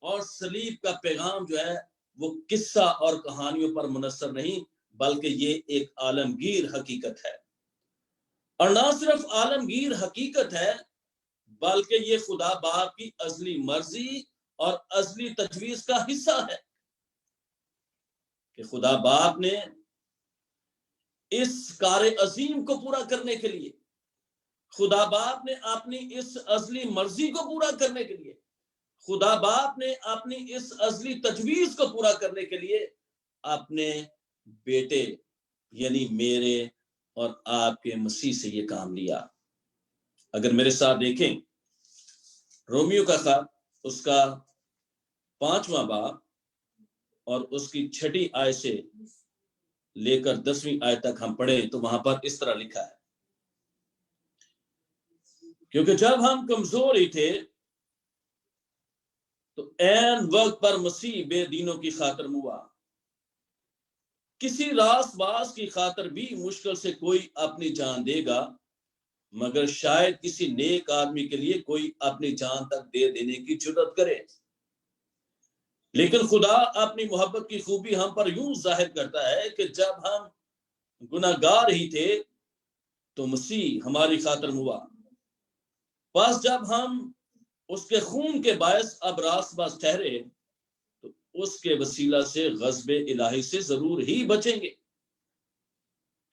और सलीब का पैगाम जो है वो किस्सा और कहानियों पर मुनस्सर नहीं, बल्कि ये एक आलमगीर हकीकत है। और ना सिर्फ आलमगीर हकीकत है बल्कि ये खुदा बाप की अज़ली मर्जी और अज़ली तजवीज का हिस्सा है कि खुदा बाप ने इस कार्य अजीम को पूरा करने के लिए, खुदा बाप ने अपनी इस अज़ली मर्जी को पूरा करने के लिए, खुदा बाप ने अपनी इस अज़ली तजवीज को पूरा करने के लिए अपने बेटे यानी मेरे और आपके मसीह से ये काम लिया। अगर मेरे साथ देखें रोमियो का खत उसका 5वां बाब और उसकी 6ठी आयत से लेकर 10वीं आयत तक हम पढ़े तो वहां पर इस तरह लिखा है, क्योंकि जब हम कमजोर ही थे तो ऐन वक्त पर मसीह बेदीनों की खातिर मुआ। किसी रासबास की खातिर भी मुश्किल से कोई अपनी जान देगा, मगर शायद किसी नेक आदमी के लिए कोई अपनी जान तक दे देने की जुर्रत करे। लेकिन खुदा अपनी मोहब्बत की खूबी हम पर यूं जाहिर करता है कि जब हम गुनाहगार ही थे तो मसीह हमारी खातिर हुआ। बस जब हम उसके खून के बायस अब रासबास ठहरे तो उसके वसीला से गज़ब इलाही से जरूर ही बचेंगे,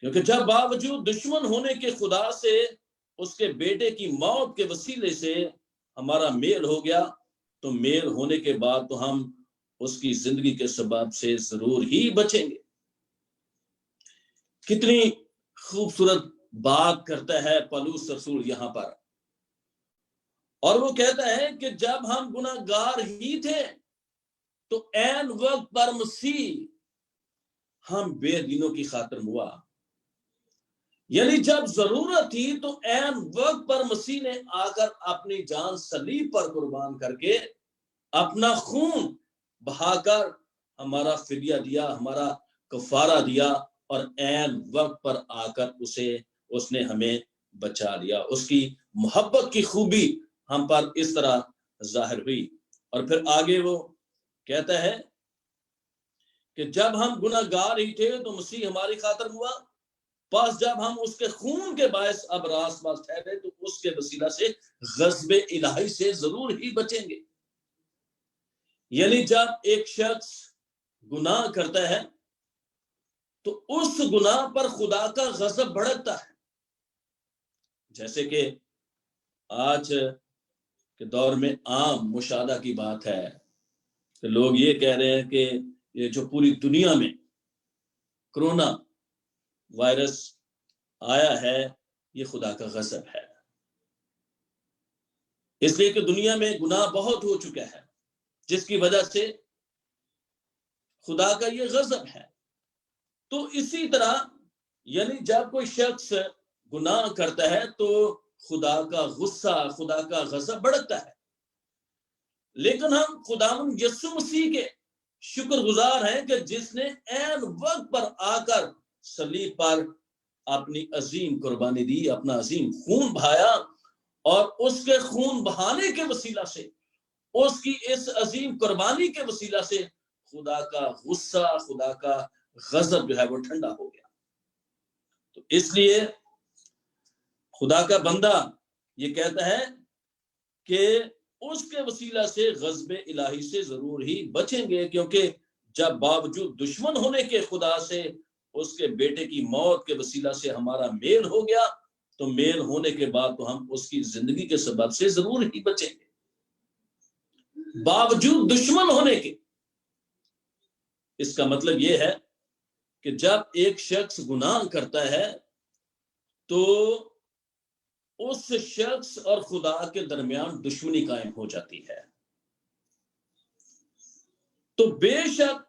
क्योंकि जब बावजूद दुश्मन होने के खुदा से उसके बेटे की मौत के वसीले से हमारा मेल हो गया, तो मेल होने के बाद तो हम उसकी जिंदगी के सबब से जरूर ही बचेंगे। कितनी खूबसूरत बात करता है पौलुस रसूल यहां पर, और वो कहता है कि जब हम गुनाहगार ही थे तो ऐन वक्त पर मसीह हम बेदीनों की खातिर हुआ। यानी जब जरूरत थी तो ऐन वक्त पर मसीह ने आकर अपनी जान सलीब पर कुर्बान करके अपना खून बहाकर हमारा फिदिया दिया, हमारा कफारा दिया, और ऐन वक्त पर आकर उसने हमें बचा लिया। उसकी मोहब्बत की खूबी हम पर इस तरह जाहिर हुई। और फिर आगे वो कहता है कि जब हम गुनाहगार ही थे तो मसीह हमारी खातिर हुआ, बस जब हम उसके खून के बायस अब रासबाज ठहरे तो उसके वसीला से गज़बे इलाही से जरूर ही बचेंगे। यानी जब एक शख्स गुनाह करता है तो उस गुनाह पर खुदा का गज़ब भड़कता है। जैसे कि आज के दौर में आम मुशाहदा की बात है कि लोग ये कह रहे हैं कि ये जो पूरी दुनिया में कोरोना वायरस आया है ये खुदा का गज़ब है, इसलिए कि दुनिया में गुनाह बहुत हो चुका है जिसकी वजह से खुदा का ये गज़ब है। तो इसी तरह यानी जब कोई शख्स गुनाह करता है तो खुदा का गुस्सा, खुदा का गज़ब भड़कता है। लेकिन हम खुदावंद यीशु मसीह के शुक्रगुजार हैं कि जिसने ऐन वक्त पर आकर सलीब पर अपनी अजीम कुर्बानी दी, अपना अजीम खून बहाया, और उसके खून बहाने के वसीला से, उसकी इस अजीम कुर्बानी के वसीला से खुदा का गुस्सा, खुदा का गज़ब जो है वो ठंडा हो गया। तो इसलिए खुदा का बंदा ये कहता है कि उसके वसीला से गज़बे इलाही से जरूर ही बचेंगे, क्योंकि जब बावजूद दुश्मन होने के खुदा से उसके बेटे की मौत के वसीला से हमारा मेल हो गया, तो मेल होने के बाद तो हम उसकी जिंदगी के सबब से जरूर ही बचेंगे, बावजूद दुश्मन होने के। इसका मतलब यह है कि जब एक शख्स गुनाह करता है तो उस शख्स और खुदा के दरमियान दुश्मनी कायम हो जाती है। तो बेशक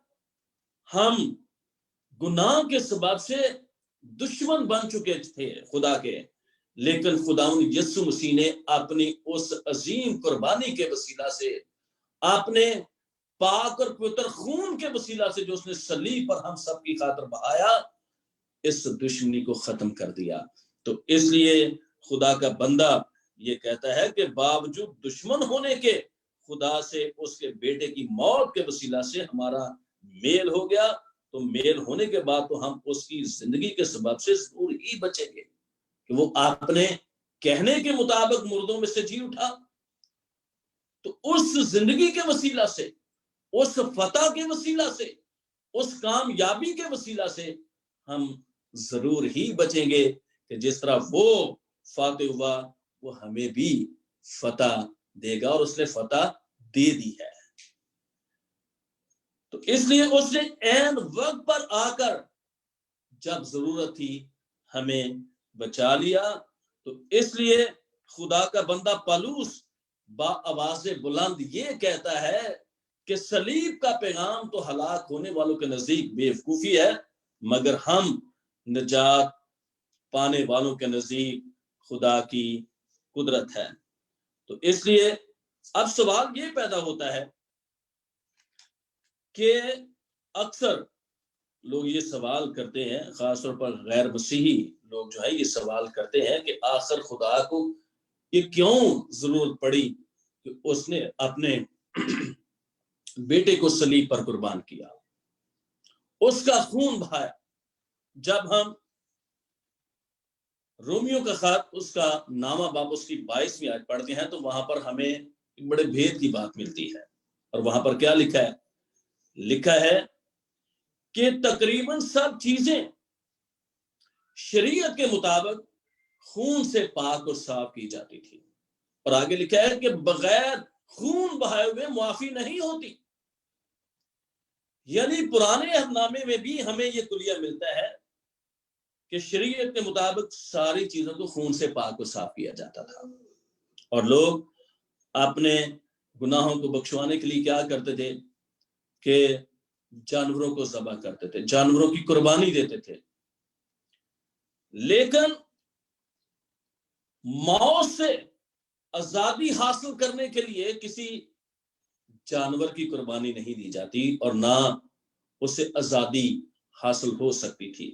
हम गुनाह के सबब से दुश्मन बन चुके थे खुदा के, लेकिन खुदावंद यीशु मसीह ने अपनी उस अजीम कुर्बानी के वसीला से, अपने पाक और पवित्र खून के वसीला से जो उसने सलीब पर हम सब की खातिर बहाया, इस दुश्मनी को खत्म कर दिया। तो इसलिए खुदा का बंदा ये कहता है कि बावजूद दुश्मन होने के खुदा से उसके बेटे की मौत के वसीला से हमारा मेल हो गया, तो मेल होने के बाद तो हम उसकी जिंदगी के सबब से जरूर ही बचेंगे कि वो आपने कहने के मुताबिक मुर्दों में से जी उठा। तो उस जिंदगी के वसीला से, उस फतह के वसीला से, उस कामयाबी के वसीला से हम जरूर ही बचेंगे कि जिस तरह वो फातह हुआ वो हमें भी फतह देगा, और उसने फतह दे दी है। तो इसलिए उसने ऐन वक्त पर आकर जब जरूरत थी हमें बचा लिया। तो इसलिए खुदा का बंदा पौलुस आवाज़ बुलंद ये कहता है कि सलीब का पैगाम तो हलाक होने वालों के नजदीक बेवकूफी है, मगर हम निजात पाने वालों के नजदीक खुदा की कुदरत है। तो इसलिए अब सवाल ये पैदा होता है कि अक्सर लोग ये सवाल करते हैं, खासतौर पर गैर मसीही लोग जो है ये सवाल करते हैं कि आखिर खुदा को ये क्यों जरूरत पड़ी कि उसने अपने बेटे को सलीब पर कुर्बान किया, उसका खून बहाया। जब हम रोमियो का खत उसका नामा बाब उसकी 22वीं आयत पढ़ते हैं तो वहां पर हमें एक बड़े भेद की बात मिलती है। और वहां पर क्या लिखा है? लिखा है कि तकरीबन सब चीजें शरीयत के मुताबिक खून से पाक और साफ की जाती थी, और आगे लिखा है कि बगैर खून बहाए हुए मुआफी नहीं होती। यानी पुराने अहदनामे में भी हमें यह कुलिया मिलता है कि शरीयत के मुताबिक सारी चीजों को खून से पाक और साफ किया जाता था, और लोग अपने गुनाहों को बख्शवाने के लिए क्या करते थे कि जानवरों को ज़बह करते थे, जानवरों की कुर्बानी देते थे। लेकिन मौत से आजादी हासिल करने के लिए किसी जानवर की कुर्बानी नहीं दी जाती और ना उससे आजादी हासिल हो सकती थी।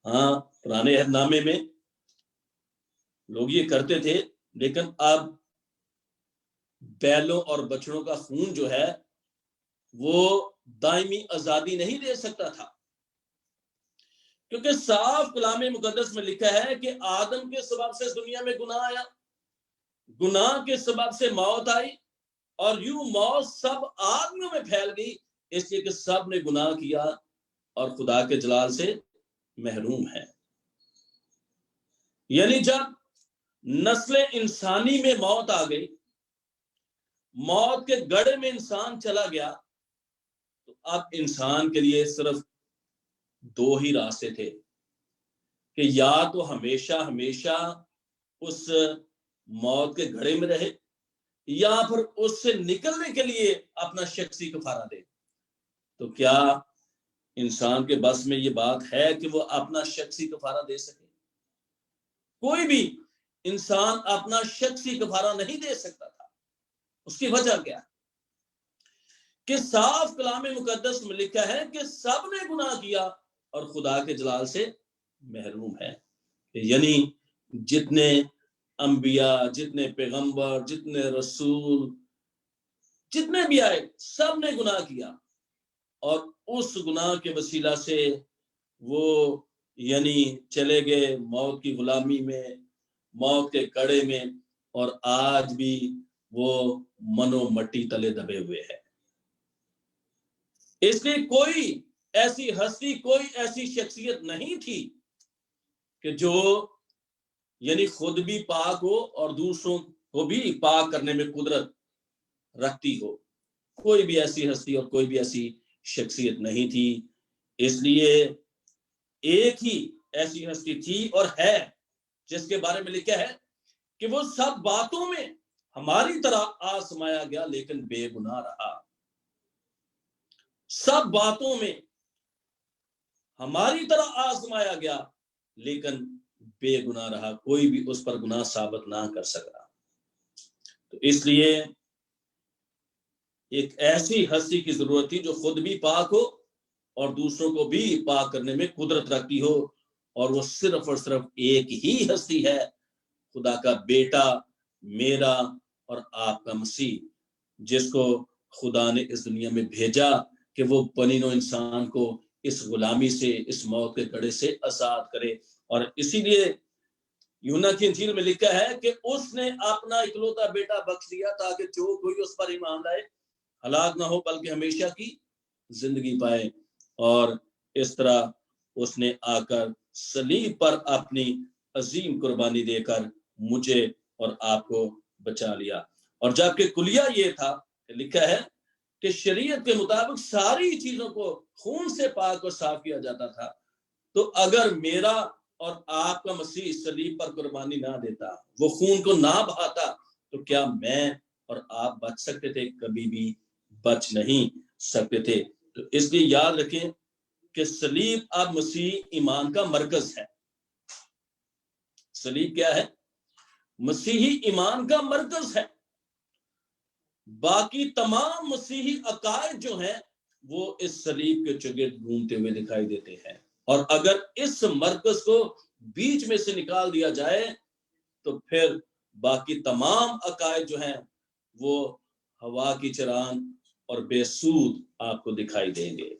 हाँ, पुराने अहदनामे में لوگ یہ کرتے تھے، لیکن اب بیلوں اور بچڑوں کا خون جو ہے وہ دائمی آزادی نہیں دے سکتا تھا، کیونکہ صاف کلام مقدس میں لکھا ہے کہ آدم کے سبب سے دنیا میں گناہ آیا، گناہ کے سبب سے موت آئی، اور یوں موت سب آدمیوں میں پھیل گئی، اس لیے کہ سب نے گناہ کیا اور خدا کے جلال سے محروم ہے۔ یعنی جب نسل انسانی میں موت آ گئی، موت کے گڑھے میں انسان چلا گیا، تو اب انسان کے لیے صرف دو ہی راستے تھے کہ یا تو ہمیشہ ہمیشہ اس موت کے گھڑے میں رہے، یا پھر اس سے نکلنے کے لیے اپنا شخصی کفارہ دے۔ تو کیا انسان کے بس میں یہ بات ہے کہ وہ اپنا شخصی کفارہ دے سکے؟ کوئی بھی انسان اپنا شخصی کفارہ نہیں دے سکتا تھا۔ اس کی وجہ کیا؟ کہ صاف کلام مقدس میں لکھا ہے کہ سب نے گناہ کیا اور خدا کے جلال سے محروم ہے۔ یعنی جتنے انبیاء، جتنے پیغمبر، جتنے رسول، جتنے بھی آئے، سب نے گناہ کیا، اور اس گناہ کے وسیلہ سے وہ یعنی چلے گئے موت کی غلامی میں، موت کے کڑے میں، اور آج بھی وہ منو مٹی تلے دبے ہوئے ہے۔ اس لیے کوئی ایسی ہستی، کوئی ایسی شخصیت نہیں تھی کہ جو یعنی خود بھی پاک ہو اور دوسروں کو بھی پاک کرنے میں قدرت رکھتی ہو۔ کوئی بھی ایسی ہستی اور کوئی بھی ایسی شخصیت نہیں تھی۔ اس لیے ایک ہی ایسی ہستی تھی اور ہے جس کے بارے میں لکھا ہے کہ وہ سب باتوں میں ہماری طرح آزمایا گیا لیکن بے گناہ رہا۔ سب باتوں میں ہماری طرح آزمایا گیا لیکن بے گناہ رہا، کوئی بھی اس پر گناہ ثابت نہ کر سکا۔ تو اس لیے ایک ایسی ہستی کی ضرورت تھی جو خود بھی پاک ہو اور دوسروں کو بھی پاک کرنے میں قدرت رکھتی ہو، اور وہ صرف اور صرف ایک ہی ہستی ہے، خدا کا بیٹا، میرا اور آپ کا مسیح، جس کو خدا نے اس دنیا میں بھیجا کہ وہ بنی نوع انسان کو اس غلامی سے، اس موت کے گڑھے سے آزاد کرے۔ اور اسی لیے یوحنا کی انجیل میں لکھا ہے کہ اس نے اپنا اکلوتا بیٹا بخش دیا تاکہ جو کوئی اس پر ایمان لائے ہلاک نہ ہو بلکہ ہمیشہ کی زندگی پائے۔ اور اس طرح اس نے آ کر صلیب پر اپنی عظیم قربانی دے کر مجھے اور آپ کو بچا لیا۔ اور جبکہ کلیہ یہ تھا کہ لکھا ہے کہ شریعت کے مطابق ساری چیزوں کو خون سے پاک اور صاف کیا جاتا تھا، تو اگر میرا اور آپ کا مسیح صلیب پر قربانی نہ دیتا، وہ خون کو نہ بہاتا، تو کیا میں اور آپ بچ سکتے تھے؟ کبھی بھی بچ نہیں سکتے تھے۔ تو اس لیے یاد رکھیں کہ صلیب اب مسیح ایمان کا مرکز ہے۔ صلیب کیا ہے؟ مسیحی ایمان کا مرکز ہے۔ باقی تمام مسیحی عقائد جو ہیں وہ اس صلیب کے چگرد گھومتے ہوئے دکھائی دیتے ہیں، اور اگر اس مرکز کو بیچ میں سے نکال دیا جائے تو پھر باقی تمام عقائد جو ہیں وہ ہوا کی چران اور بے سود آپ کو دکھائی دیں گے۔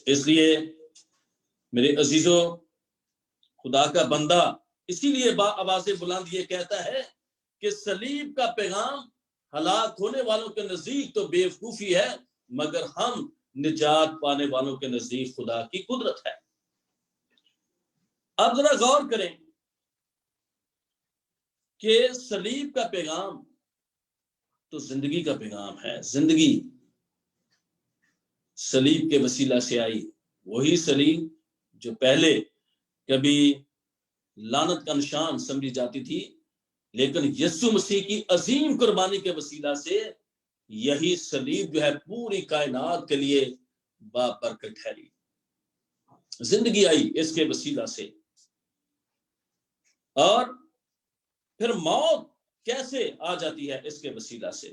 اس لیے میرے عزیزوں، خدا کا بندہ اسی لیے با آواز بلند یہ کہتا ہے کہ صلیب کا پیغام ہلاک ہونے والوں کے نزدیک تو بے وقوفی ہے، مگر ہم نجات پانے والوں کے نزدیک خدا کی قدرت ہے۔ اب ذرا غور کریں کہ صلیب کا پیغام تو زندگی کا پیغام ہے۔ زندگی صلیب کے وسیلہ سے آئی، وہی صلیب جو پہلے کبھی لعنت کا نشان سمجھی جاتی تھی، لیکن یسوع مسیح کی عظیم قربانی کے وسیلہ سے یہی صلیب جو ہے پوری کائنات کے لیے بابرکت ٹھہری۔ زندگی آئی اس کے وسیلہ سے۔ اور پھر موت کیسے آ جاتی ہے اس کے وسیلہ سے؟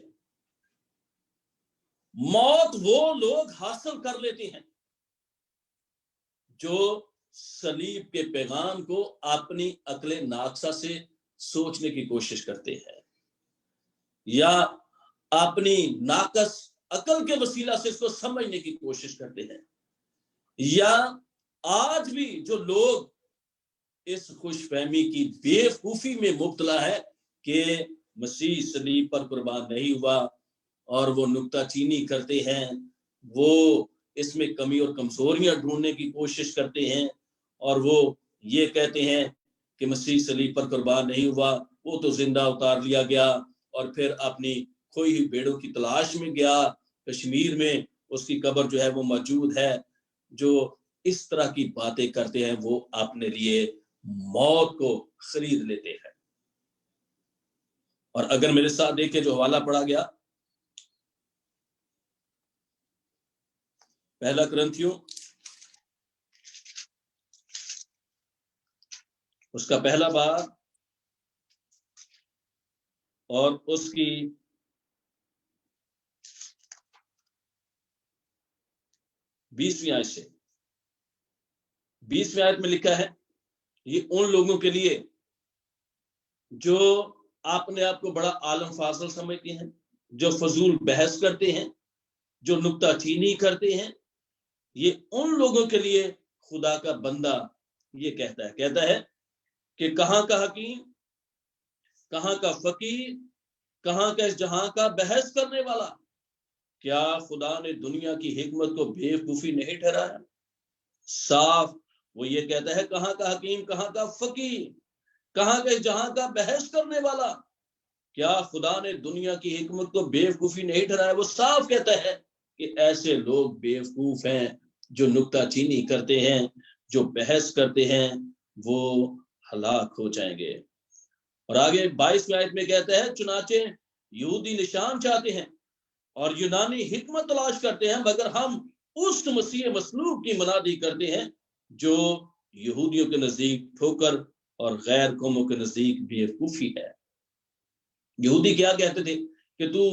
موت وہ لوگ حاصل کر لیتے ہیں جو सलीब के पैगाम को अपनी अक्ल नाकसा से सोचने की कोशिश करते हैं या अपनी नाकस अकल के वसीला से इसको समझने की कोशिश करते हैं, या आज भी जो लोग इस खुशफहमी की बेवकूफी में मुब्तला है कि मसीह सलीब पर कुर्बान नहीं हुआ और वो नुक्ताचीनी करते हैं, वो इसमें कमी और कमजोरियां ढूंढने की कोशिश करते हैं और वो ये कहते हैं कि मसीह सलीब पर कुर्बान नहीं हुआ, वो तो जिंदा उतार लिया गया और फिर अपनी खोई हुई भेड़ों की तलाश में गया, कश्मीर में उसकी कब्र जो है वो मौजूद है। जो इस तरह की बातें करते हैं वो अपने लिए मौत को खरीद लेते हैं। और अगर मेरे साथ देखे जो हवाला पढ़ा गया पहला कुरिन्थियों उसका पहला बाब और उसकी 20वीं आयत से 20वीं आयत में लिखा है, ये उन लोगों के लिए जो अपने आप को बड़ा आलम फाजल समझते हैं, जो फजूल बहस करते हैं, जो नुक्ताचीनी करते हैं, ये उन लोगों के लिए खुदा का बंदा ये कहता है कि कहां का हकीम, कहां का फकीर, कहां का इस जहां का बहस करने वाला, क्या खुदा ने दुनिया की हिकमत को बेवकूफी नहीं ठहराया? साफ वो ये कहता है, कहां का हकीम, कहां का फकीर, कहां का इस जहां का बहस करने वाला, क्या खुदा ने दुनिया की हिकमत को बेवकूफी नहीं ठहराया? वो साफ कहता है कि ऐसे लोग बेवकूफ हैं जो नुक्ताचीनी करते हैं, जो बहस करते हैं, वो हलाक हो जाएंगे। और आगे 22वें आयत में कहता है, चुनाचे यहूदी निशान चाहते हैं और यूनानी हिकमत तलाश करते हैं, मगर हम उस मसीह मसलूब की मनादी करते हैं जो यहूदियों के नजदीक ठोकर और गैर कौमों के नजदीक बेवकूफी है। यहूदी क्या कहते थे कि तू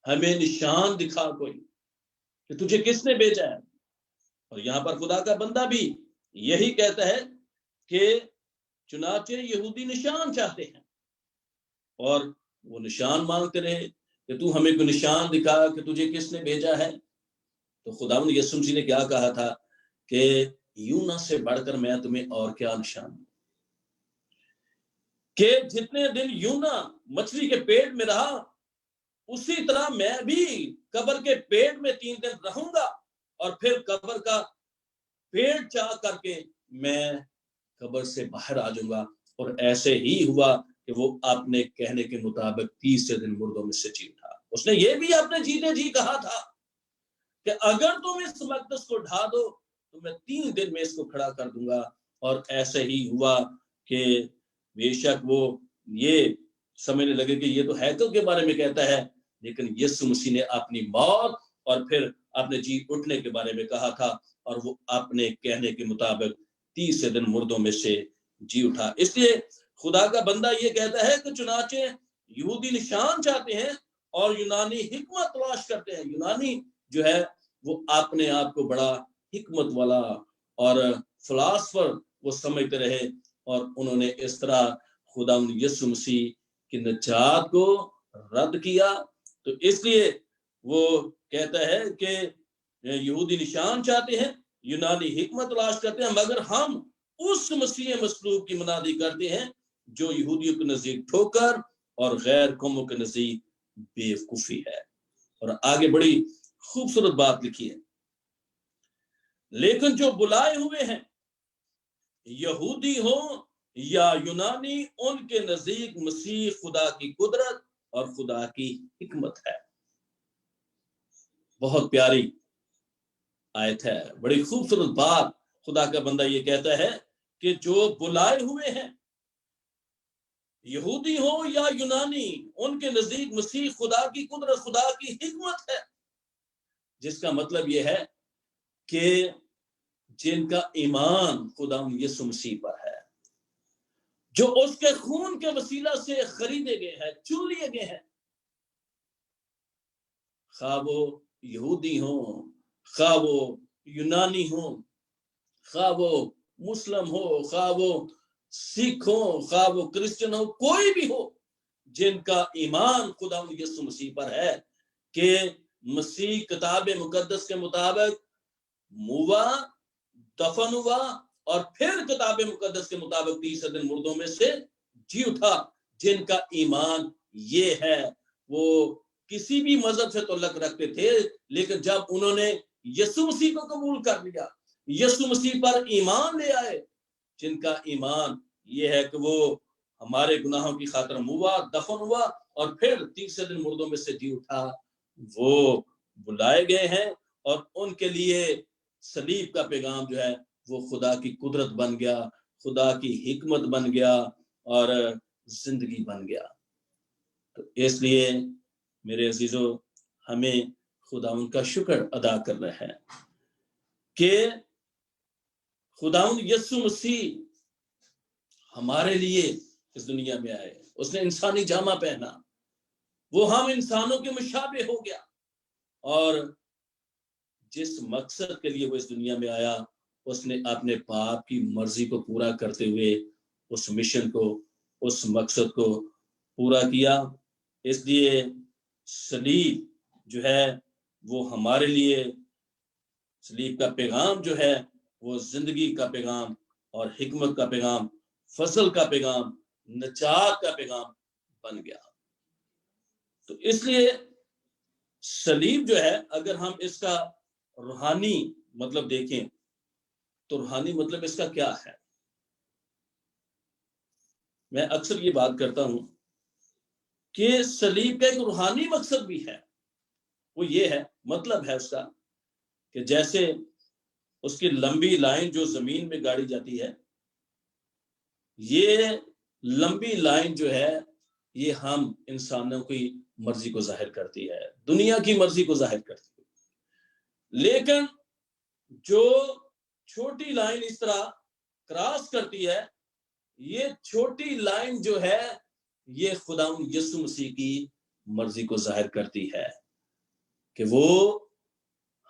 हमें निशान दिखा कोई, कि तुझे किसने भेजा है। और यहां पर खुदा का बंदा भी यही कहता है कि चुनाचे यहूदी निशान चाहते हैं और वो निशान मांगते रहे कि तू हमें कोई निशान दिखा कि तुझे किसने भेजा है। तो खुदावंद यीशु मसीह ने क्या कहा था कि यूना से बढ़कर मैं तुम्हें और क्या निशान, कि जितने दिन यूना मछली के पेट में रहा उसी तरह मैं भी कब्र के पेट में 3 दिन रहूंगा और फिर कब्र का पेट चाह करके मैं कब्र से बाहर आ जाऊंगा। और ऐसे ही हुआ कि वो अपने कहने के मुताबिक 30 दिन मुर्दों में से जी उठा। उसने ये भी अपने जीते जी कहा था कि अगर तुम इस मकदस को ढा दो तो मैं 3 दिन में इसको खड़ा कर दूंगा। और ऐसे ही हुआ कि बेशक वो ये समझने लगे कि ये तो हैकल के बारे में कहता है, लेकिन यीशु मसीह ने अपनी मौत और फिर अपने जी उठने के बारे में कहा था और वो अपने कहने के मुताबिक 30 दिन मुर्दों में से जी उठा। इसलिए खुदा का बंदा ये कहता है कि चुनाचे यहूदी निशान चाहते हैं और यूनानी हिकमत तलाश करते हैं। यूनानी जो है वो अपने आप को बड़ा हिकमत वाला और फिलासफर वो समझते रहे और उन्होंने इस तरह खुदा यीशु मसीह की निजात को रद्द किया। तो इसलिए वो कहता है कि यहूदी निशान चाहते हैं, यूनानी हिकमत तलाश करते हैं, मगर हम उस मसीह मसलूब की मनादी करते हैं जो यहूदियों के नजदीक ठोकर और गैर कौमों के नजदीक बेवकूफी है। और आगे बड़ी खूबसूरत बात लिखी है, लेकिन जो बुलाए हुए हैं यहूदी हो या यूनानी, उनके नजदीक मसीह खुदा की कुदरत और खुदा की हिकमत है। बहुत प्यारी आयत है, बड़ी खूबसूरत बात। खुदा का बंदा ये कहता है कि जो बुलाए हुए हैं यहूदी हो या यूनानी, उनके नजदीक मसीह खुदा की कुदरत, खुदा की हिकमत है। जिसका मतलब यह है कि जिनका ईमान खुदा यीशु मसीह पर है, जो उसके खून के वसीला से खरीदे गए हैं, चुन लिए गए हैं, खा वो यहूदी हो, खा वो यूनानी हो, खा वो मुस्लिम हो, खा वो सिख हो, खा वो क्रिश्चियन हो, कोई भी हो, जिनका ईमान खुदा यीशु मसीह पर है कि मसीह किताब मुकद्दस के मुताबिक मुआ, दफन हुआ और फिर किताब मुकद्दस के मुताबिक तीसरे दिन मुर्दों में से जी उठा, जिनका ईमान ये है, वो किसी भी मजहब से ताल्लुक रखते थे, लेकिन जब उन्होंने यीशु मसीह को कबूल कर लिया, यीशु मसीह पर ईमान ले आए, जिनका ईमान ये है कि वो हमारे गुनाहों की खातिर मुआ, दफन हुआ और फिर तीसरे दिन मुर्दों में से जी उठा, वो बुलाए गए हैं और उनके लिए सलीब का पैगाम जो है वो खुदा की कुदरत बन गया, खुदा की हिकमत बन गया और जिंदगी बन गया। तो इसलिए मेरे अजीजों, हमें खुदा उनका शुक्र अदा करना है कि खुदाउन यीशु मसीह हमारे लिए इस दुनिया में आए, उसने इंसानी जामा पहना, वो हम इंसानों के मुशाबे हो गया और जिस मकसद के लिए वो इस दुनिया में आया, उसने अपने बाप की मर्जी को पूरा करते हुए उस मिशन को, उस मकसद को पूरा किया। इसलिए सलीब जो है वो हमारे लिए, सलीब का पैगाम जो है वो जिंदगी का पैगाम और हिकमत का पैगाम, फसल का पैगाम, नजात का पैगाम बन गया। तो इसलिए सलीब जो है, अगर हम इसका रूहानी मतलब देखें तो रूहानी मतलब इसका क्या है? मैं अक्सर ये बात करता हूं कि सलीब का एक रूहानी मकसद भी है। वो ये है, मतलब है उसका कि जैसे उसकी लंबी लाइन जो जमीन में गाड़ी जाती है, ये लंबी लाइन जो है ये हम इंसानों की मर्जी को जाहिर करती है, दुनिया की मर्जी को जाहिर करती है। लेकिन जो छोटी लाइन इस तरह क्रॉस करती है, ये छोटी लाइन जो है ये खुदा यीशु मसीह की मर्जी को जाहिर करती है कि वो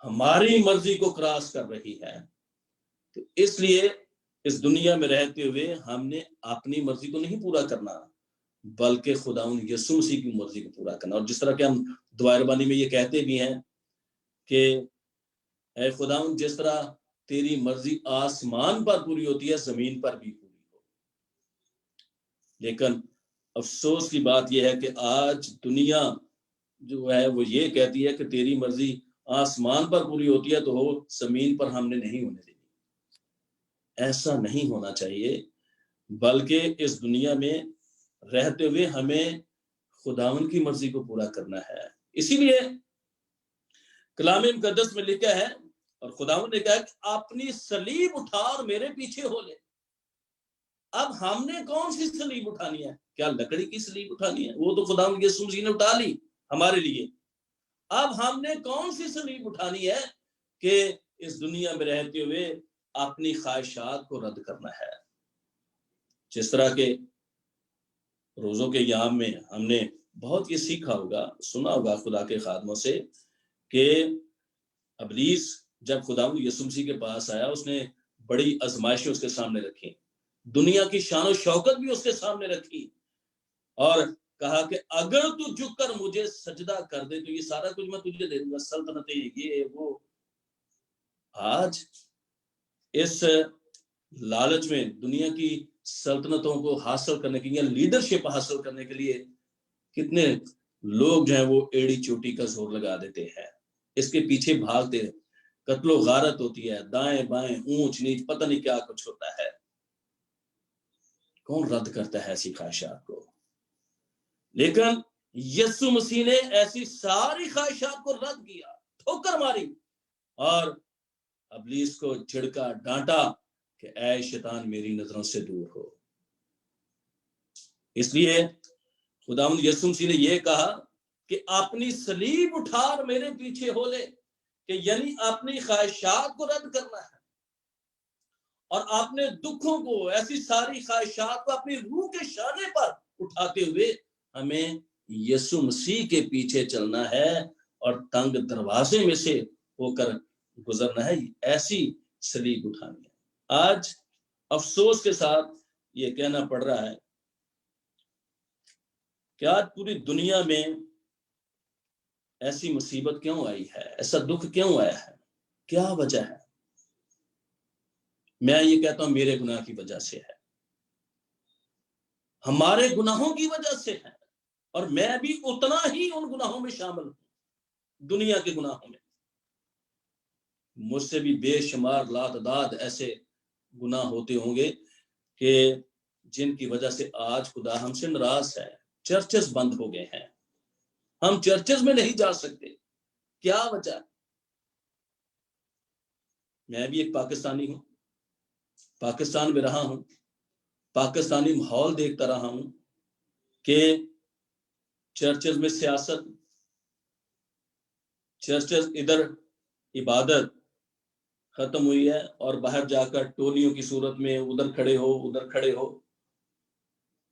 हमारी मर्जी को क्रॉस कर रही है। तो इसलिए इस दुनिया में रहते हुए हमने अपनी मर्जी को नहीं पूरा करना, बल्कि खुदा यीशु मसीह की मर्जी को पूरा करना। और जिस तरह के हम दुआ रबानी में ये कहते भी हैं कि ऐ खुदा, जिस तरह तेरी मर्जी आसमान पर पूरी होती है, जमीन पर भी पूरी हो। लेकिन अफसोस की बात यह है कि आज दुनिया जो है वो ये कहती है कि तेरी मर्जी आसमान पर पूरी होती है तो हो, जमीन पर हमने नहीं होने देनी। ऐसा नहीं होना चाहिए, बल्कि इस दुनिया में रहते हुए हमें खुदावन की मर्जी को पूरा करना है। इसीलिए कलाम मुकद्दस में लिखा है और खुदावन ने कहा कि अपनी सलीब उठा और मेरे पीछे हो ले। अब हमने कौन सी सलीब उठानी है? क्या लकड़ी की सलीब उठानी है? वो तो खुदावन यीशु मसीह ने उठा ली हमारे लिए। अब हमने कौन सी सलीब उठानी है कि इस दुनिया में रहते हुए अपनी ख्वाहिशात को रद्द करना है। जिस तरह के रोजों के याम में हमने बहुत ये सीखा होगा, सुना होगा खुदा के खादमों से कि इब्लीस जब खुदा यीशु मसीह के पास आया, उसने बड़ी आजमाइशें उसके सामने रखी, दुनिया की शान और शौकत भी उसके सामने रखी और कहा कि अगर तू झुककर मुझे सजदा कर दे तो ये सारा कुछ मैं तुझे दे दूंगा, सल्तनतें, ये वो। आज इस लालच में दुनिया की सल्तनतों को हासिल करने के लिए, लीडरशिप हासिल करने के लिए कितने लोग जो है वो एड़ी चोटी का जोर लगा देते हैं, इसके पीछे भागते हैं, कत्लो गारत होती है, दाएं बाएं ऊंच नीच पता नहीं क्या कुछ होता है। कौन रद्द करता है ऐसी ख्वाहिशात को? लेकिन यीशु मसीह ने ऐसी सारी ख्वाहिशात को रद्द किया, ठोकर मारी और इब्लीस को झिड़का, डांटा कि ऐ शैतान मेरी नजरों से दूर हो। इसलिए खुदावंद यीशु मसीह ने यह कहा कि अपनी सलीब उठाकर मेरे पीछे हो ले, कि यानी अपनी ख्वाहिशात को रद्द करना है और अपने दुखों को, ऐसी सारी ख्वाहिशात को अपनी रूह के शाने पर उठाते हुए हमें यीशु मसीह के पीछे चलना है और तंग दरवाजे में से होकर गुजरना है। ऐसी सलीब उठानी है। आज افسوس کے ساتھ یہ کہنا پڑ رہا ہے کہ آج پوری دنیا میں ایسی مصیبت کیوں آئی ہے، ایسا دکھ کیوں آیا ہے، کیا وجہ ہے؟ میں یہ کہتا ہوں میرے گناہ کی وجہ سے ہے، ہمارے گناہوں کی وجہ سے ہے، اور میں بھی اتنا ہی ان گناہوں میں شامل ہوں، دنیا کے گناہوں میں۔ مجھ سے بھی بے شمار لاتعداد ایسے گناہ ہوتے ہوں گے کہ جن کی وجہ سے آج خدا ہم سے ناراض ہے۔ چرچز بند ہو گئے ہیں، ہم چرچز میں نہیں جا سکتے، کیا وجہ؟ میں بھی ایک پاکستانی ہوں، پاکستان میں رہا ہوں، پاکستانی ماحول دیکھتا رہا ہوں کہ چرچز میں سیاست، چرچز ادھر عبادت ختم ہوئی ہے، اور باہر جا کر ٹولیوں کی صورت میں ادھر کھڑے ہو ادھر کھڑے ہو،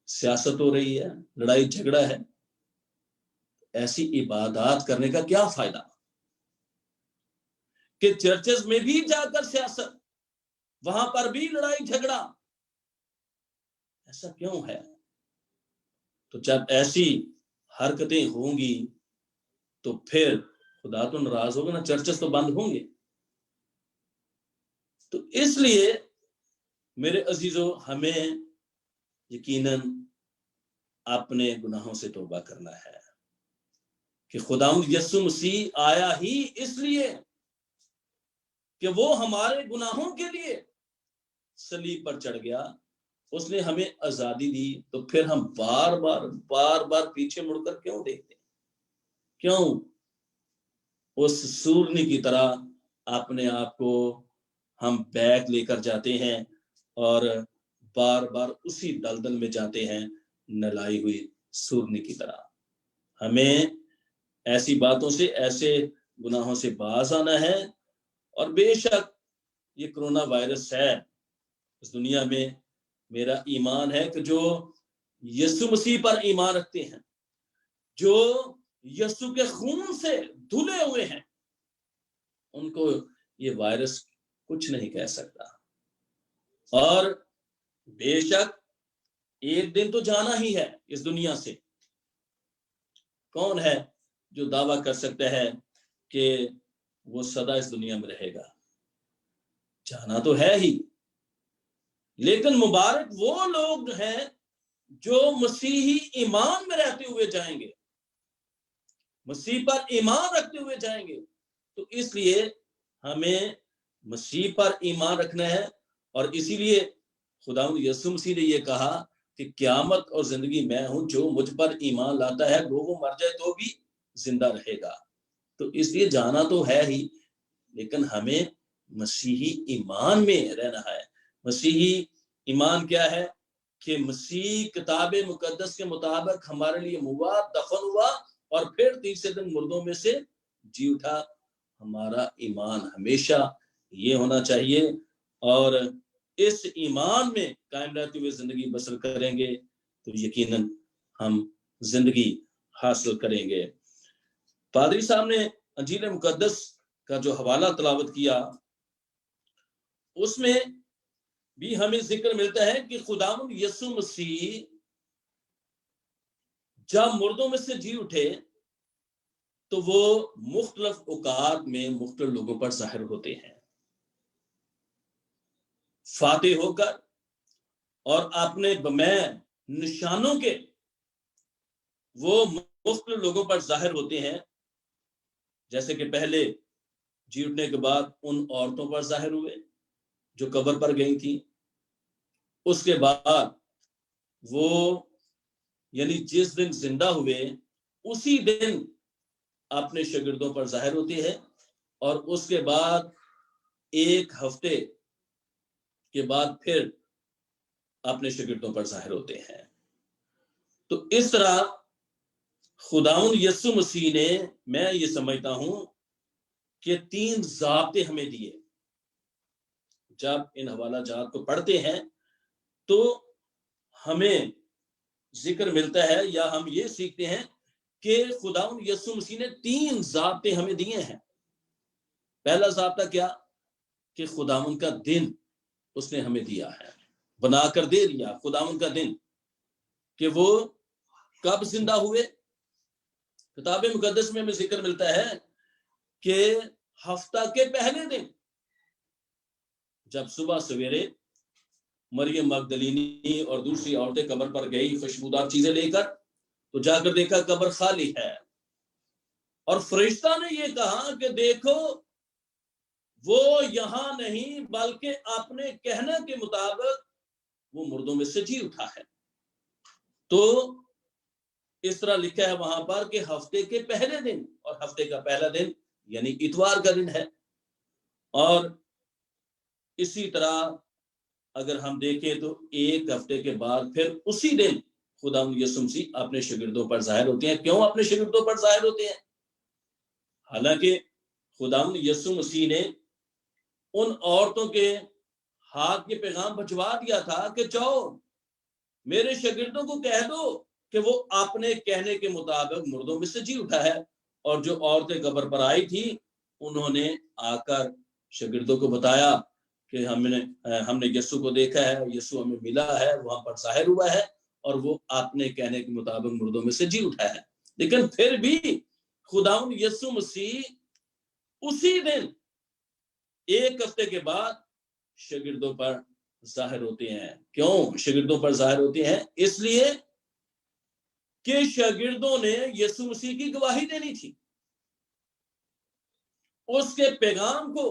سیاست ہو رہی ہے، لڑائی جھگڑا ہے۔ ایسی عبادات کرنے کا کیا فائدہ کہ چرچز میں بھی جا کر سیاست، وہاں پر بھی لڑائی جھگڑا، ایسا کیوں ہے؟ تو جب ایسی حرکتیں ہوں گی تو پھر خدا تو ناراض ہوگا نا، چرچز تو بند ہوں گے۔ تو اس لیے میرے عزیزو، ہمیں یقیناً اپنے گناہوں سے توبہ کرنا ہے کہ خداوند یسوع مسیح آیا ہی اس لیے کہ وہ ہمارے گناہوں کے لیے صلیب پر چڑھ گیا، اس نے ہمیں آزادی دی، تو پھر ہم بار بار پیچھے مڑ کر کیوں دیکھتے ہیں؟ کیوں اس سورنی کی طرح اپنے آپ کو ہم بیک لے کر جاتے ہیں اور بار بار اسی دلدل میں جاتے ہیں، نلائی ہوئی سورنی کی طرح؟ ہمیں ایسی باتوں سے، ایسے گناہوں سے باز آنا ہے۔ اور بے شک یہ کرونا وائرس ہے، اس دنیا میں میرا ایمان ہے کہ جو یسوع مسیح پر ایمان رکھتے ہیں، جو یسوع کے خون سے دھلے ہوئے ہیں، ان کو یہ وائرس کچھ نہیں کہہ سکتا۔ اور بے شک ایک دن تو جانا ہی ہے اس دنیا سے۔ کون ہے جو دعویٰ کر سکتا ہے کہ وہ سدا اس دنیا میں رہے گا؟ جانا تو ہے ہی، لیکن مبارک وہ لوگ ہیں جو مسیحی ایمان میں رہتے ہوئے جائیں گے، مسیح پر ایمان رکھتے ہوئے جائیں گے۔ تو اس لیے ہمیں مسیح پر ایمان رکھنا ہے، اور اسی لیے خداوند یسوع مسیح نے یہ کہا کہ قیامت اور زندگی میں ہوں، جو مجھ پر ایمان لاتا ہے وہ مر جائے تو بھی زندہ رہے گا۔ تو اس لیے جانا تو ہے ہی، لیکن ہمیں مسیحی ایمان میں رہنا ہے۔ مسیحی ایمان کیا ہے؟ کہ مسیح کتاب مقدس کے مطابق ہمارے لیے ہوا، دفن ہوا، اور پھر تیسرے دن مردوں میں سے جی اٹھا۔ ہمارا ایمان ہمیشہ یہ ہونا چاہیے، اور اس ایمان میں قائم رہتے ہوئے زندگی بسر کریں گے تو یقیناً ہم زندگی حاصل کریں گے۔ پادری صاحب نے انجیل مقدس کا جو حوالہ تلاوت کیا، اس میں بھی ہمیں ذکر ملتا ہے کہ خداوند یسوع مسیح جب مردوں میں سے جی اٹھے تو وہ مختلف اوقات میں مختلف لوگوں پر ظاہر ہوتے ہیں، فاتح ہو کر، اور اپنے بمیں نشانوں کے وہ مختلف لوگوں پر ظاہر ہوتے ہیں۔ جیسے کہ پہلے جی اٹھنے کے بعد ان عورتوں پر ظاہر ہوئے جو قبر پر گئی تھیں، اس کے بعد وہ یعنی جس دن زندہ ہوئے اسی دن اپنے شاگردوں پر ظاہر ہوتے ہیں، اور اس کے بعد ایک ہفتے کے بعد پھر اپنے شاگردوں پر ظاہر ہوتے ہیں۔ تو اس طرح خداوند یسوع مسیح نے، میں یہ سمجھتا ہوں کہ 3 ضابطے ہمیں دیے۔ جب ان حوالہ جات کو پڑھتے ہیں تو ہمیں ذکر ملتا ہے، یا ہم یہ سیکھتے ہیں کہ خداوند یسوع مسیح نے 3 ضابطے ہمیں دیے ہیں۔ پہلا ضابطہ کیا؟ کہ خداوند کا دن اس نے ہمیں دیا ہے۔ बना कर दे दिया खुदावन का दिन कि वो कब जिंदा हुए। किताब मुकद्दस में हमें जिक्र मिलता है कि हफ्ता के पहले दिन जब सुबह सवेरे मरियम मगदलीनी और दूसरी औरतें कब्र पर गई खुशबूदार चीजें लेकर, तो जाकर देखा कब्र खाली है। और फरिश्ता ने ये कहा कि देखो वो यहां नहीं बल्कि अपने कहने के मुताबिक वो मुर्दों में से जी उठा है। तो इस तरह लिखा है वहां पर कि हफ्ते के पहले दिन, और हफ्ते का पहला दिन यानी इतवार का दिन है। और इसी तरह अगर हम देखें तो एक हफ्ते के बाद फिर उसी दिन खुदावंद यीशु मसीह अपने शागिर्दों पर जाहिर होते हैं। क्यों अपने शागिर्दों पर जाहिर होते हैं? हालांकि खुदावंद यीशु मसीह ने उन औरतों के हाथ के पैगाम भिजवा दिया था कि जाओ मेरे शागिर्दों को कह दो कि वो अपने कहने के मुताबिक मुर्दों में से जी उठा है। और जो औरतें कब्र पर आई थी उन्होंने आकर शागिर्दों को बताया कि हमने यीशु को देखा है, यीशु हमें मिला है, वहां पर जाहिर हुआ है और वो अपने कहने के मुताबिक मुर्दों में से जी उठा है। लेकिन फिर भी खुदावंद यीशु मसीह उसी दिन एक हफ्ते के बाद शागिर्दों पर जाहिर होते हैं। क्यों शागिर्दों पर जाहिर होते हैं? इसलिए कि शागिर्दों ने यीशु मसीह की गवाही देनी थी, उसके पैगाम को,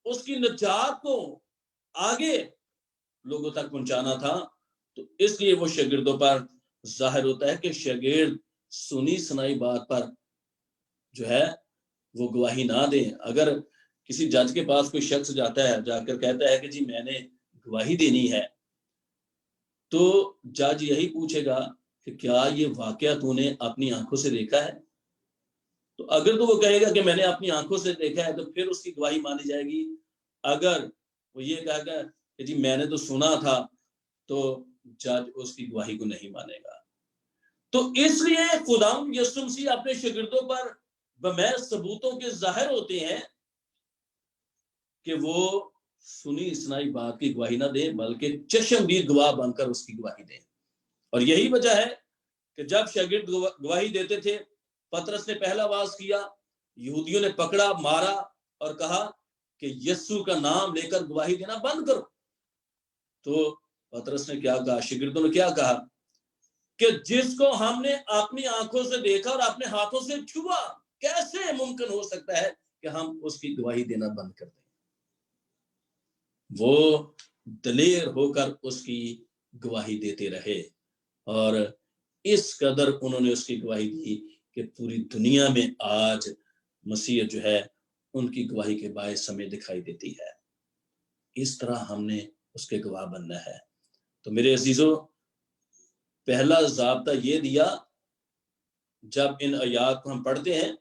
उसकी निजात को आगे लोगों तक पहुंचाना था। तो इसलिए वो शागिर्दों पर जाहिर होता है कि शागिर्द सुनी सुनाई बात पर जो है वो गवाही ना दें। अगर किसी जज के पास कोई शख्स जाता है, जाकर कहता है कि जी मैंने गवाही देनी है, तो जज यही पूछेगा कि क्या ये वाकया तूने अपनी आंखों से देखा है? तो अगर तो वो कहेगा कि मैंने अपनी आंखों से देखा है तो फिर उसकी गवाही मानी जाएगी। अगर वो ये कहेगा कि जी मैंने तो सुना था, तो जज उसकी गवाही को नहीं मानेगा। तो इसलिए खुदावंद यीशु मसीह अपने शागिर्दों पर बमहज सबूतों के जाहिर होते हैं कि वो सुनी सुनाई बात की गवाही ना दे बल्कि चश्मदीद गवाह बनकर उसकी गवाही दें। और यही वजह है कि जब शागिर्द गवाही देते थे, पतरस ने पहला आवाज किया, यहूदियों ने पकड़ा, मारा और कहा कि यीशु का नाम लेकर गवाही देना बंद करो। तो पतरस ने क्या कहा, शागिर्दों ने क्या कहा कि जिसको हमने अपनी आंखों से देखा और अपने हाथों से छुआ, कैसे मुमकिन हो सकता है कि हम उसकी गवाही देना बंद कर दें? वो दलेर होकर उसकी गवाही देते रहे और इस कदर उन्होंने उसकी गवाही दी कि पूरी दुनिया में आज मसीह जो है उनकी गवाही के बायस हमें दिखाई देती है। इस तरह हमने उसके गवाह बनना है। तो मेरे अजीजों, पहला ज़ाब्ता ये दिया जब इन आयात को हम पढ़ते हैं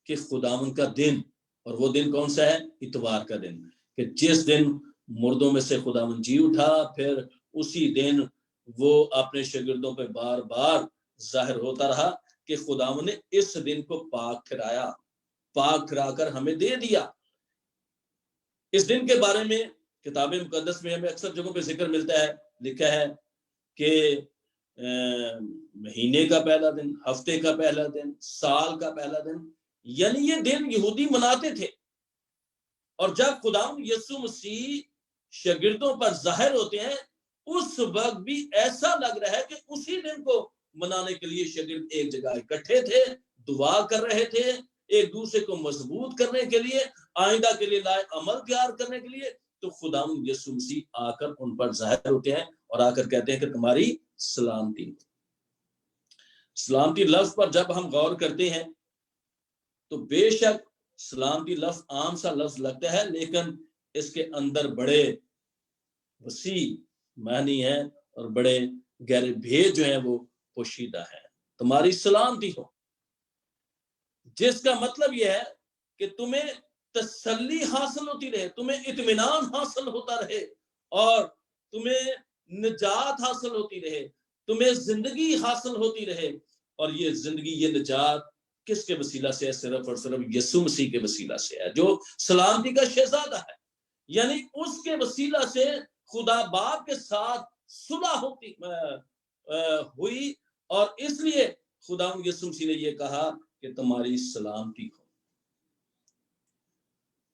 कि खुदावंद का दिन, और वो दिन कौन सा है? इतवार का दिन, कि जिस दिन मुर्दों में से खुदावंद जी उठा, फिर उसी दिन वो अपने शागिर्दों पे बार बार जाहिर होता रहा कि खुदावंद ने इस दिन को पाक ठहराया, पाक ठहराकर हमें दे दिया। इस दिन के बारे में किताब मुकद्दस में हमें अक्सर जगहों पे जिक्र मिलता है, लिखा है कि महीने का पहला दिन, हफ्ते का पहला दिन, साल का पहला दिन, यानी ये दिन यहूदी मनाते थे। और जब खुदावंद यीशु मसीह शागिर्दों पर जाहिर होते हैं, उस वक्त भी ऐसा लग रहा है कि उसी दिन को मनाने के लिए शागिर्द एक जगह इकट्ठे थे, दुआ कर रहे थे, एक दूसरे को मजबूत करने के लिए, आइंदा के लिए लायक अमल तैयार करने के लिए। तो खुदावंद यीशु मसीह आकर उन पर जाहिर होते हैं और आकर कहते हैं कि तुम्हारी सलामती। सलामती लफ्ज पर जब हम गौर करते हैं तो बेशक सलामती लफ्ज आम सा लफ्ज लगता है, लेकिन इसके अंदर बड़े वसी मानी है और बड़े गहरे भेद जो है वो पोशीदा है। तुम्हारी सलामती हो, जिसका मतलब यह है कि तुम्हें तसल्ली हासिल होती रहे, तुम्हें इत्मीनान हासिल होता रहे और तुम्हें निजात हासिल होती रहे, तुम्हें जिंदगी हासिल होती रहे। और ये जिंदगी, ये निजात किसके वसीला से है? सिर्फ और सिर्फ यीशु मसीह के वसीला से है, जो सलामती का शहजादा है। यानी उसके वसीला से खुदा बाप के साथ सुलह होती हुई, और इसलिए खुदा यीशु मसीह ने ये कहा कि तुम्हारी सलामती हो।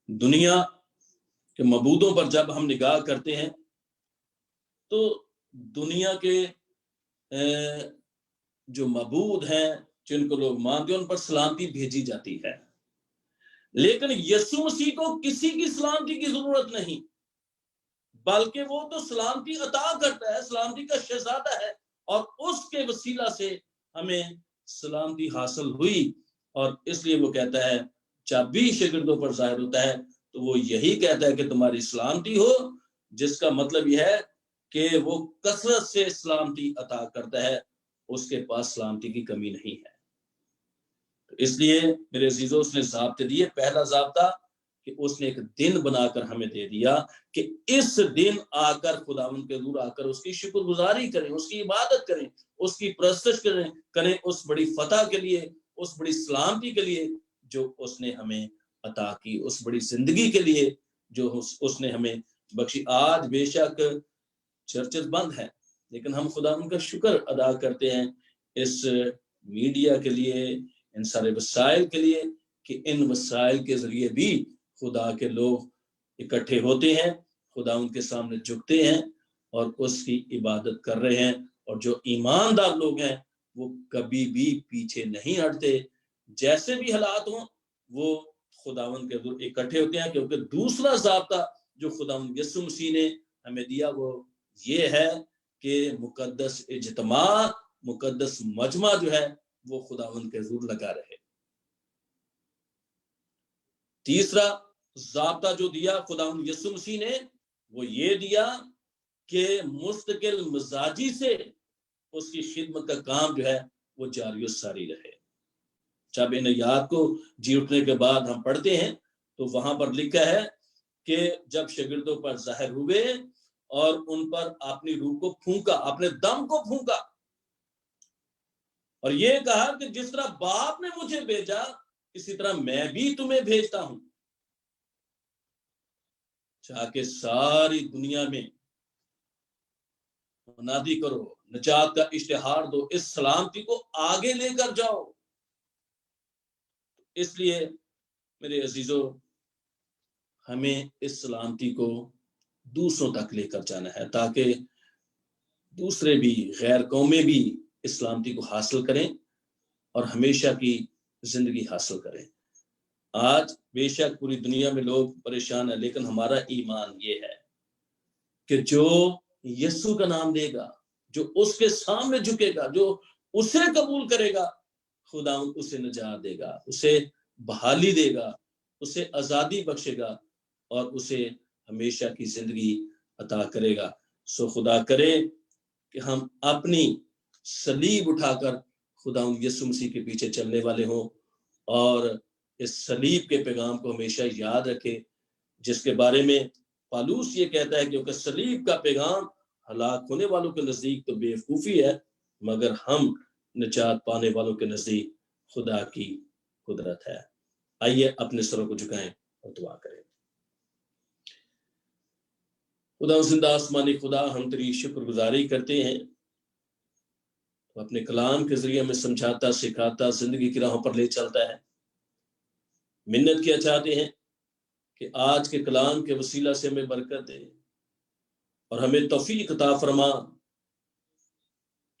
दुनिया के मबूदों पर जब हम निगाह करते हैं तो दुनिया के जो मबूद हैं, जिनको लोग मानते हैं, उन पर सलामती भेजी जाती है, लेकिन यीशु मसीह को किसी की सलामती की जरूरत नहीं, बल्कि वो तो सलामती अता करता है, सलामती का शहजादा है, और उसके वसीला से हमें सलामती हासिल हुई। और इसलिए वो कहता है, जब भी शागिर्दों पर जाहिर होता है तो वो यही कहता है कि तुम्हारी सलामती हो, जिसका मतलब यह है कि वो कसरत से सलामती अता करता है, उसके पास सलामती की कमी नहीं है। तो इसलिए मेरे अजीजों, उसने ज़ाब्ते दिए। पहला ज़ाब्ता कि उसने एक दिन बनाकर हमें दे दिया कि इस दिन आकर खुदावंद के हज़ूर आकर उसकी शुक्रगुजारी करें, उसकी इबादत करें, उसकी परस्तिश करें उस बड़ी फतह के लिए, उस बड़ी सलामती के लिए जो उसने हमें अता की, उस बड़ी जिंदगी के लिए जो उसने हमें बख्शी। आज बेशक चर्चेस बंद है, लेकिन हम खुदावंद का शुक्र अदा करते हैं इस मीडिया के लिए, इन सारे वसाइल के लिए, कि इन वसाइल के जरिए भी खुदा के लोग इकट्ठे होते हैं, खुदा उनके सामने झुकते हैं और उसकी इबादत कर रहे हैं। और जो ईमानदार लोग हैं वो कभी भी पीछे नहीं हटते, जैसे भी हालात हों वो खुदावंद के हज़ूर इकट्ठे होते हैं। क्योंकि दूसरा ज़ाब्ता जो खुदावंद यीशु मसीह ने हमें दिया वो ये है कि मुकद्दस इज्तिमा, मुकद्दस मजमा जो है वो खुदावंद के हज़ूर लगा रहे। तीसरा ज़ाब्ता जो दिया खुदावंद यीशु मसीह ने वो ये दिया कि मुस्तकिल मिजाजी से उसकी खिदमत का काम जो है वो जारी सारी रहे। जब इन याद को जी उठने के बाद हम पढ़ते हैं तो वहां पर लिखा है कि जब शागिर्दों पर जाहिर हुए और उन पर अपनी रूह को फूंका, अपने दम को फूंका, और ये कहा कि जिस तरह बाप ने मुझे भेजा इसी तरह मैं भी तुम्हें भेजता हूं, जाके सारी दुनिया में मुनादी करो, निजात का इश्तिहार दो, इस सलामती को आगे लेकर जाओ। इसलिए मेरे अजीजों, हमें इस सलामती को दूसरों तक लेकर जाना है ताकि दूसरे भी, गैर कौमें भी इस सलामती को हासिल करें और हमेशा की जिंदगी हासिल करें। आज बेशक पूरी दुनिया में लोग परेशान है, लेकिन हमारा ईमान ये है कि जो यीशु का नाम देगा, जो उसके सामने झुकेगा, जो उसे कबूल करेगा, खुदा उसे निजात देगा, उसे बहाली देगा, उसे आजादी बख्शेगा और उसे हमेशा की जिंदगी अता करेगा। सो खुदा करे कि हम अपनी सलीब उठाकर खुदा यीशु मसीह के पीछे चलने वाले हों और इस सलीब के पैगाम को हमेशा याद रखें, जिसके बारे में पालूस ये कहता है क्योंकि सलीब का पैगाम हलाक होने वालों के नजदीक तो बेवकूफी है, मगर हम निजात पाने वालों के नजदीक खुदा की कुदरत है। आइए अपने सरों को झुकाएं और दुआ करें। खुदा जिंदा आसमानी खुदा, हम तेरी शुक्रगुजारी करते हैं, तो अपने कलाम के जरिए हमें समझाता, सिखाता, जिंदगी की राहों पर ले चलता है। मिन्नत किया चाहते हैं कि आज के कलाम के वसीला से हमें बरकत दे और हमें तौफीक अता फरमा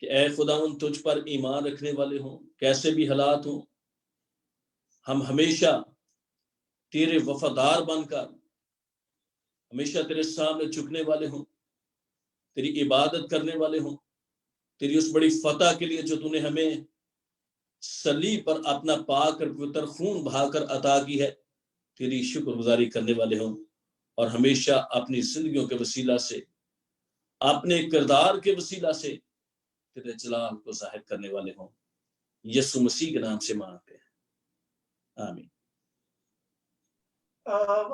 कि ऐ खुदा उन तुझ पर ईमान रखने वाले हों, कैसे भी हालात हों, हम हमेशा तेरे वफादार बनकर हमेशा तेरे सामने झुकने वाले हों, तेरी इबादत करने वाले हों, तेरी उस बड़ी फतह के लिए जो तूने हमें सलीब पर अपना पाक और पवित्र खून बहाकर अता की है, तेरी शुक्रगुजारी करने वाले हों और हमेशा अपनी जिंदगियों के वसीला से, अपने किरदार के वसीला से तेरे जलाल को जाहिर करने वाले हों। यीशु मसीह के नाम से मांगते हैं, आमीन।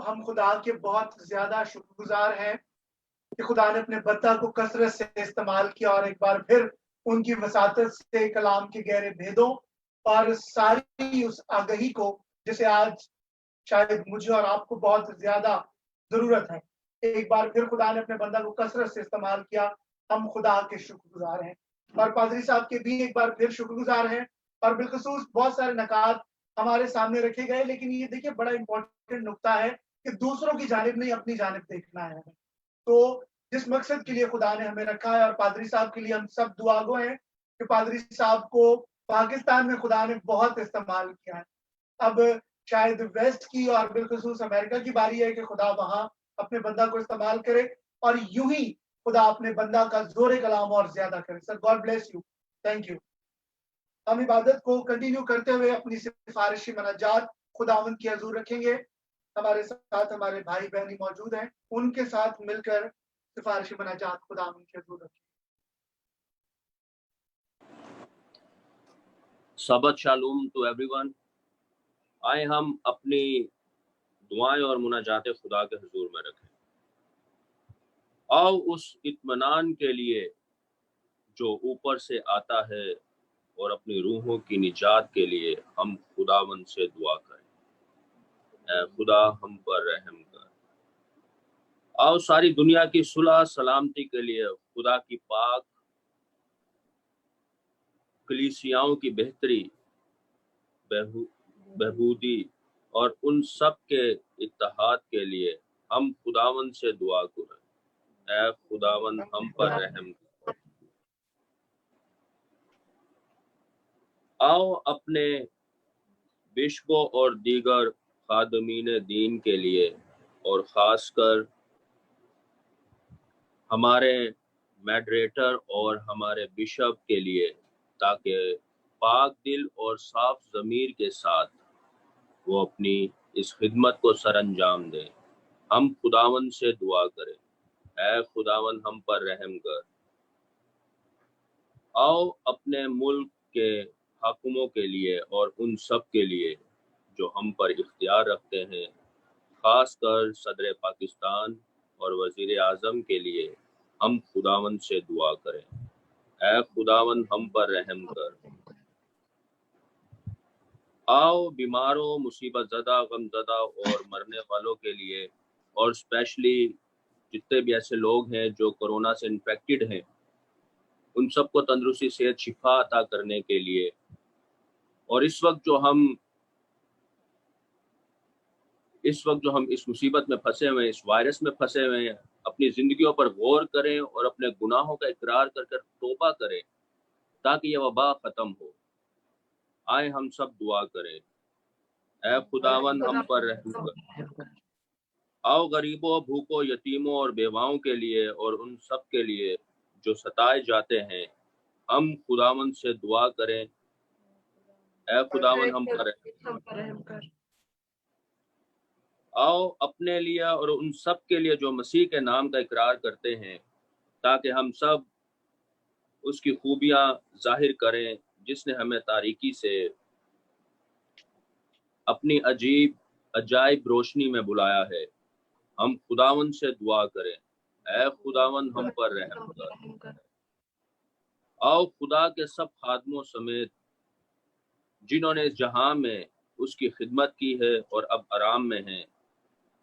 हम खुदा के बहुत ज्यादा शुक्रगुजार हैं कि खुदा ने अपने बत्ता को कसरत से इस्तेमाल किया और एक बार फिर उनकी वसातत से कलाम के गहरे भेदों और सारी उस आगही को जिसे आज शायद मुझे और आपको बहुत ज्यादा जरूरत है, एक बार फिर खुदा ने अपने बंदा को कसरत से इस्तेमाल किया, हम खुदा के शुक्रगुजार हैं। और पादरी साहब के भी एक बार फिर शुक्रगुजार हैं। और बिलखसूस बहुत सारे नकात हमारे सामने रखे गए, लेकिन ये देखिए बड़ा इंपॉर्टेंट नुक्ता है कि दूसरों की जानिब नहीं, अपनी जानिब देखना है हमें। तो जिस मकसद के लिए खुदा ने हमें रखा है, और पादरी साहब के लिए हम सब दुआगो हैं कि पादरी साहब को पाकिस्तान में खुदा ने बहुत इस्तेमाल किया है। अब शायद वेस्ट की और बिलखसूस अमेरिका की बारी है कि खुदा वहां अपने बंदा को इस्तेमाल करे, और यूं ही खुदा अपने बंदा का जोरे कलाम और ज्यादा करे। Sir God bless you, thank you. हम इबादत को कंटिन्यू करते हुए अपनी सिफारिशी मनाजात खुदावंद की हजूर रखेंगे। हमारे साथ हमारे भाई बहनी मौजूद हैं, उनके साथ मिलकर सिफारिशी मनाजात खुदावंद की हजूर रखेंगे। सबत शालूम टू एवरीवन। आए हम अपनी दुआएं और मुनाजात खुदा के हुजूर में रखें। आओ उस इत्मीनान के लिए जो ऊपर से आता है और अपनी रूहों की निजात के लिए हम खुदावंद से दुआ करें। ऐ खुदा हम पर रहम कर। आओ सारी दुनिया की सुलह सलामती के लिए खुदा की पाक कलीसियाओं की बेहतरी, बहबूदी और उन सब के इत्तेहाद के लिए हम खुदावंद से दुआ करें। ऐ खुदावंद हम पर रहम कर। आओ अपने बिशपों और दीगर खादमीन दीन के लिए और ख़ासकर हमारे मॉडरेटर और हमारे बिशप के लिए, ताकि पाक दिल और साफ ज़मीर के साथ वो अपनी इस खिदमत को सरअंजाम दें। हम खुदावंद से दुआ करें। ऐ खुदावंद हम पर रहम कर। आओ अपने मुल्क के हाकिमों के लिए और उन सब के लिए जो हम पर इख्तियार रखते हैं, ख़ासकर सदर पाकिस्तान और वज़ीर आज़म के लिए हम खुदावंद से दुआ करें। ऐ खुदावंद हम पर रहम कर। आओ बीमारों, मुसीबत ज़दा, गमज़दा और मरने वालों के लिए, और स्पेशली जितने भी ऐसे लोग हैं जो कोरोना से इन्फेक्टेड हैं, उन सबको तंदुरुस्ती, सेहत, शिफा अता करने के लिए। और इस वक्त जो हम इस मुसीबत में फंसे हुए हैं, इस वायरस में फंसे हुए हैं, अपनी ज़िंदगियों पर गौर करें और अपने गुनाहों का इकरार कर कर तौबा करें ताकि यह वबा ख़त्म हो। आए हम सब दुआ करें। ऐ खुदावंद हम पर रहम कर। आओ गरीबों, भूखों, यतीमों और बेवाओं के लिए और उन सब के लिए जो सताए जाते हैं, हम खुदावंद से दुआ करें। ऐ खुदावंद हम पर रहम कर। आओ अपने लिए और उन सब के लिए जो मसीह के नाम का इकरार करते हैं, ताकि हम सब उसकी खूबियां जाहिर करें जिसने हमें तारीकी से अपनी अजाइब रोशनी में बुलाया है। हम खुदावंद से दुआ करें। ऐ खुदावंद हम पर रहम कर। आओ खुदा के सब खादमों समेत जिन्होंने इस जहां में उसकी खिदमत की है और अब आराम में हैं,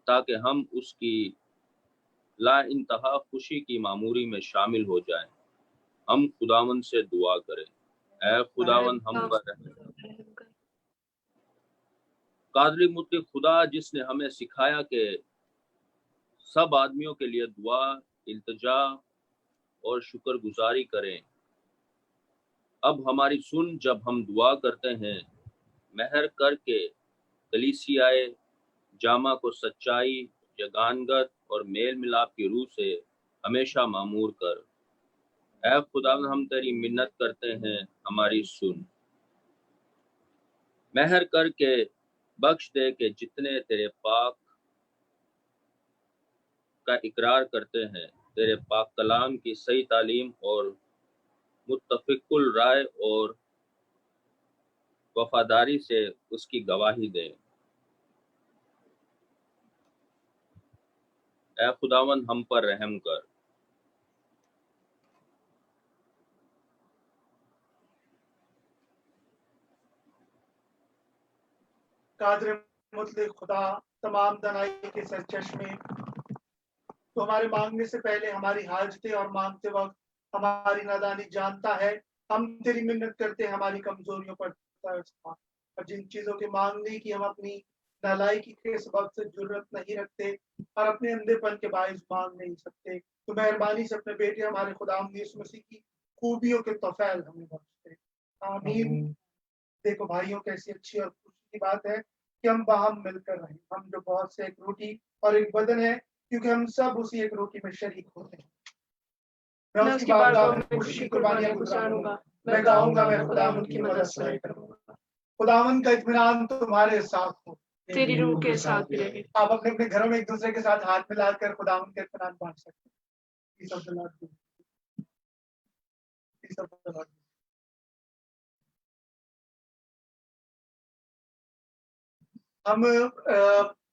ताकि हम उसकी ला इंतहा खुशी की मामूरी में शामिल हो जाएं। हम खुदावंद से दुआ करें। ऐ खुदावंद हम पर रहम कर। कादरी मुत्तक़ी खुदा जिसने हमें सिखाया कि सब आदमियों के लिए दुआ, इल्तिजा और शुक्रगुजारी करें, अब हमारी सुन जब हम दुआ करते हैं। मेहर करके कलीसियाए जामा को सच्चाई, जगानगत और मेल मिलाप की रूह से हमेशा मामूर कर। ऐ खुदा हम तेरी मिन्नत करते हैं, हमारी सुन। मेहर करके बख्श दे कि जितने तेरे पाक का इकरार करते हैं, तेरे पाक कलाम की सही तालीम और मुत्तफ़िकुल राय और वफादारी से उसकी गवाही दें। ऐ खुदावंद हम पर रहम कर। कादर मुतलक खुदा, तमाम दनाई के सरचश्मे, تو हमारे मांगने से पहले हमारी हाजतें और मांगते वक्त हमारी नादानी जानता है। हम तेरी मिन्नत करते हैं हमारी कमजोरियों पर तरस खा, और जिन चीजों के मांगने की हम अपनी नालायकी के सबब से जरूरत नहीं रखते और अपने अंधेपन के बायस मांग नहीं सकते, तो मेहरबानी से अपने बेटे हमारे खुदावंद यीशु मसीह की खूबियों के तौफैल हमें बख्श दे। आमीन। देखो भाइयों, कैसी अच्छी और खुशी की बात है कि हम बाहम मिलकर रहें। हम जो बहुत से एक रोटी और एक बदन है, क्योंकि हम सब उसी एक रोटी में शरीक होते हैं। मैं उसकी बारगाह में खुशी की कुर्बानियां गुजारूंगा, मैं गाऊंगा, मैं खुदावंद की मदद से करूंगा। खुदावंद का इत्मीनान तुम्हारे साथ हो, तेरी रूह के साथ भी रहे। आप अपने अपने घरों में एक दूसरे के साथ हाथ मिलाकर खुदावंद का इत्मीनान बांट सकते हैं। Peace of the Lord be with you. Peace of the Lord be with you. हम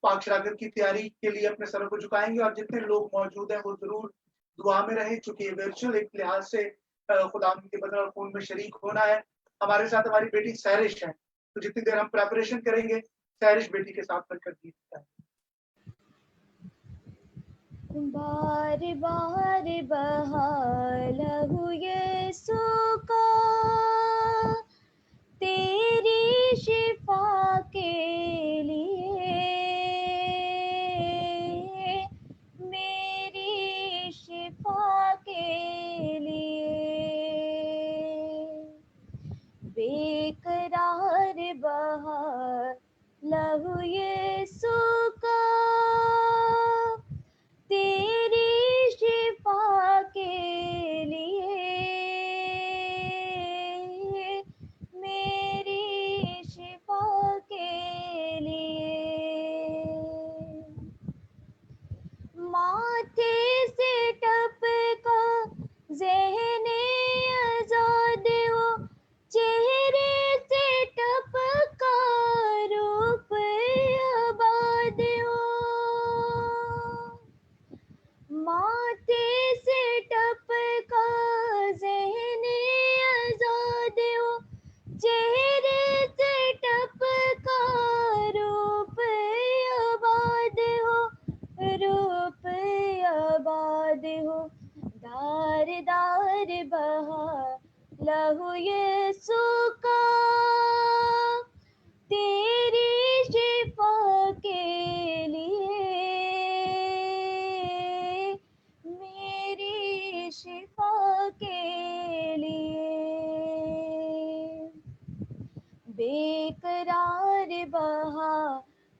पाक शराकत की तैयारी के लिए अपने सरों को झुकाएंगे और जितने लोग मौजूद हैं वो जरूर दुआ में रहें, चूंकि वर्चुअल एक लिहाज से खुदावंद के बदन और खून में शरीक होना है। हमारे साथ हमारी बेटी सैरिश है, तो जितनी देर हम प्रेपरेशन करेंगे सैरिश बेटी के साथ मिलकर गीत गाएं। बार बार बहा लहू यीशु का तेरी शिफा के लिए, मेरी शिफा के लिए। बेकरार बहा लहू यीशु का तेरी शिफा के लिए, मेरी शिफा के लिए। माथे से टपका ज़हने आज़ाद हो, चेहरे से टपका रूप आबाद हो। माथे से टपका ज़हने आज़ाद हो, चेहरे से टपका रूप आबाद हो, रूप आबाद हो। दार दार बहा लहू यीशु का तेरी शिफा के लिए, मेरी शिफा के लिए। बेकरार बहा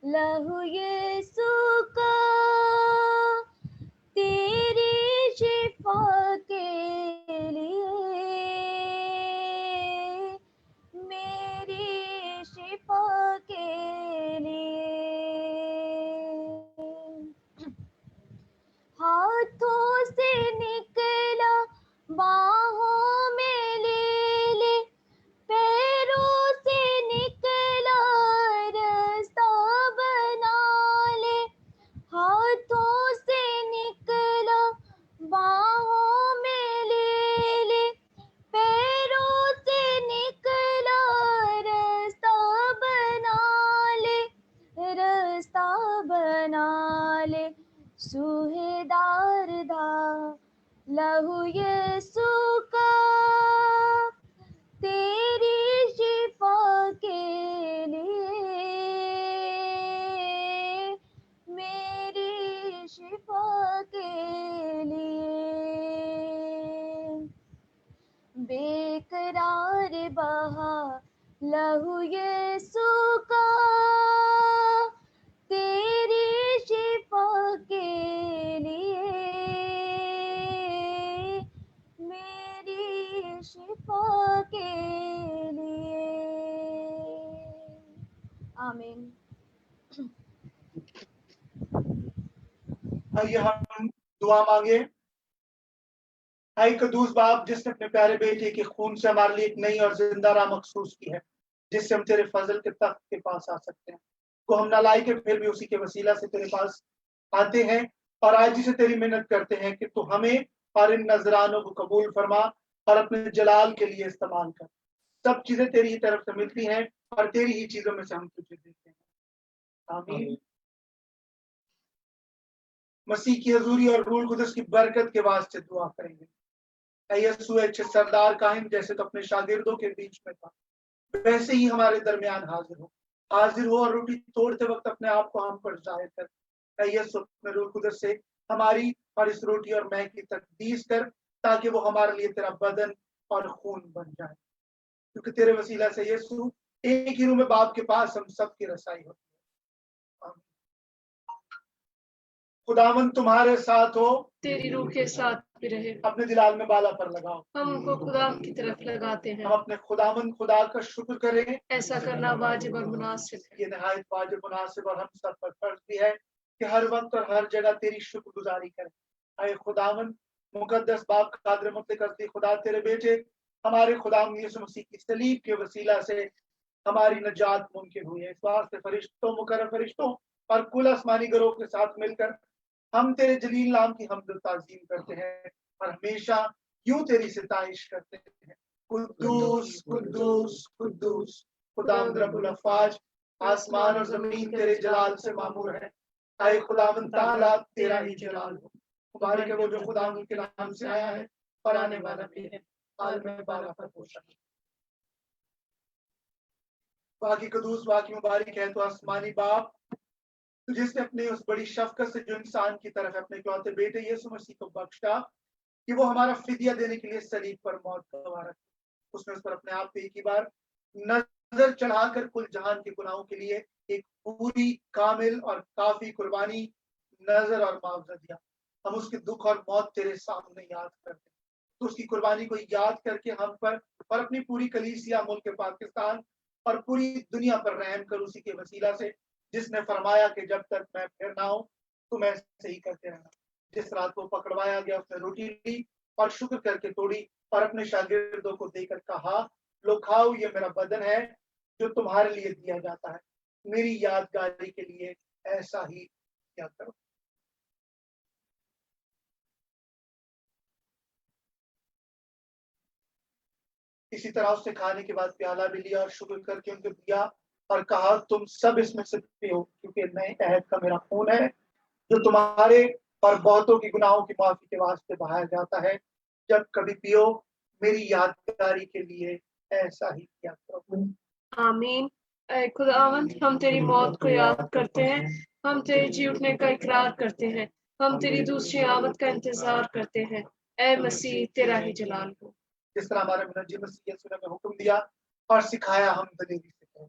लहू यीशु का तेरी शिफा के लिए, मेरी शिफा के लिए। हाथों से निकला बाहों में ले ले, पैरों से निकला रास्ता बना ले। हाथों से निकला बाहों में ले ले, पैरों से निकला रास्ता बना ले, रास्ता बना ले। सूहेदार दा लहू यीशु का तेरी शिफा के लिए, मेरी शिफा के लिए। बेकरार बहा लहू यीशु का तेरी शिफा के लिए, मेरी शिफा के लिए। आमीन। आइए हम दुआ मांगे। हाय कदूस बाप, जिसने अपने प्यारे बेटे के खून से हमारे लिए एक नई और जिंदा राह मखसूस की है, जिससे हम तेरे फजल के तख्त के पास आ सकते हैं, को हम नालायक के फिर भी उसी के वसीला से तेरे पास आते हैं और आज से तेरी मिन्नत करते हैं कि तू हमें और इन नजरानों को कबूल फरमा और अपने जलाल के लिए इस्तेमाल कर। सब चीजें तेरी ही तरफ से मिलती हैं और तेरी ही चीजों में से हम तुझे देते हैं। आमीन। मसीह की हजूरी और रूह कुदस की बरकत के वास्ते दुआ करेंगे। ऐ यीशु एक सरदार कायम जैसे तो अपने शागिर्दों के बीच में था, वैसे ही हमारे दरमियान हाजिर हो और रोटी तोड़ते वक्त अपने आप को हम पर जाहिर कर। ऐ यीशु अपने रूह कुदस से हमारी और इस रोटी और मैं की तकदीस कर, ताकि वो हमारे लिए तेरा बदन और खून बन जाए, क्योंकि तेरे वसीला से यीशु एक ही रूह में बाप के पास हम सब की रसाई होती है। आमीन। खुदावन तुम्हारे साथ हो, तेरी रूह के साथ भी रहे। अपने दिलाल में बाला पर लगाओ। हम उनको खुदा की तरफ लगाते हैं। हम अपने खुदावन खुदा का शुक्र करें। ऐसा करना वाजिब और मुनासिब है। ये नहायत वाजिब मुनासिब और हम सब पर फर्ज भी है कि हर वक्त और हर जगह तेरी शुक्रगुजारी करें। ऐ खुदावन मुकद्दस बाप कादिर मुतलक असली खुदा, तेरे बेटे हमारे खुदा यीशु मसीह की सलीब के वसीला से हमारी नजात मुमकिन हुई है। इस वास्ते फरिश्तों, मुकर्रम फरिश्तों और कुल आसमानी गरोह के साथ मिलकर हम तेरे जलील नाम की हम्द और ताज़ीम करते हैं और हमेशा यूं तेरी सिताइश करते हैं। कुद्दूस कुद्दूस कुद्दूस खुदावंद रब्बुल अफ़वाज, आसमान और जमीन तेरे जलाल से मामूर है। ऐ खुदावंद ताला, तेरा ही जलाल हो। मुबारक है वो जो खुदावंद के नाम से आया है और आने वाला भी है। हाल में बाला पर पोषण। बाकी कदूस बाकी मुबारक है तो आसमानी बाप, जिसने अपने उस बड़ी शफकत से जो इंसान की तरफ अपने इकलौते बेटे यीशु मसीह को बख्शा कि वो हमारा फिदिया देने के लिए सलीब पर मौत गवारा। उसने उस पर अपने आप पे एक ही बार नजर चढ़ाकर कुल जहान के गुनाहों के लिए एक पूरी कामिल और काफी कुर्बानी, नजर और मुआवजा दिया। हम उसके दुख और मौत तेरे सामने याद करते, तो उसकी कुर्बानी को याद करके हम पर और अपनी पूरी कलीसिया, मुल्क पाकिस्तान और पूरी दुनिया पर रहम कर, उसी के वसीला से जिसने फरमाया कि जब तक मैं फिर ना हूं तुम ऐसे ही करते रहना। जिस रात को पकड़वाया गया उसने रोटी ली और शुक्र करके तोड़ी और अपने शागिर्दों को देकर कहा, लो खाओ, ये मेरा बदन है जो तुम्हारे लिए दिया जाता है। मेरी यादगारी के लिए ऐसा ही किया करो। इसी तरह उसने खाने के बाद प्याला भी लिया और शुक्र करके उनको दिया और कहा, तुम सब इसमें से पियो, क्योंकि नए अहद का मेरा खून है जो तुम्हारे और बहुतों की गुनाहों की माफी के वास्ते बहाया जाता है। जब कभी पियो मेरी यादगारी के लिए ऐसा ही किया करो। आमीन। ऐ खुदावंद, हम तेरी मौत को याद करते हैं, हम तेरे जी उठने का इकरार करते हैं, हम तेरी दूसरी आमद का इंतजार करते हैं। ऐ मसीह, तेरा ही जलाल हो। जिस तरह हमारे मुनज्जिम मसीह यीशु ने हुक्म दिया और सिखाया, हम दलेरी से करें।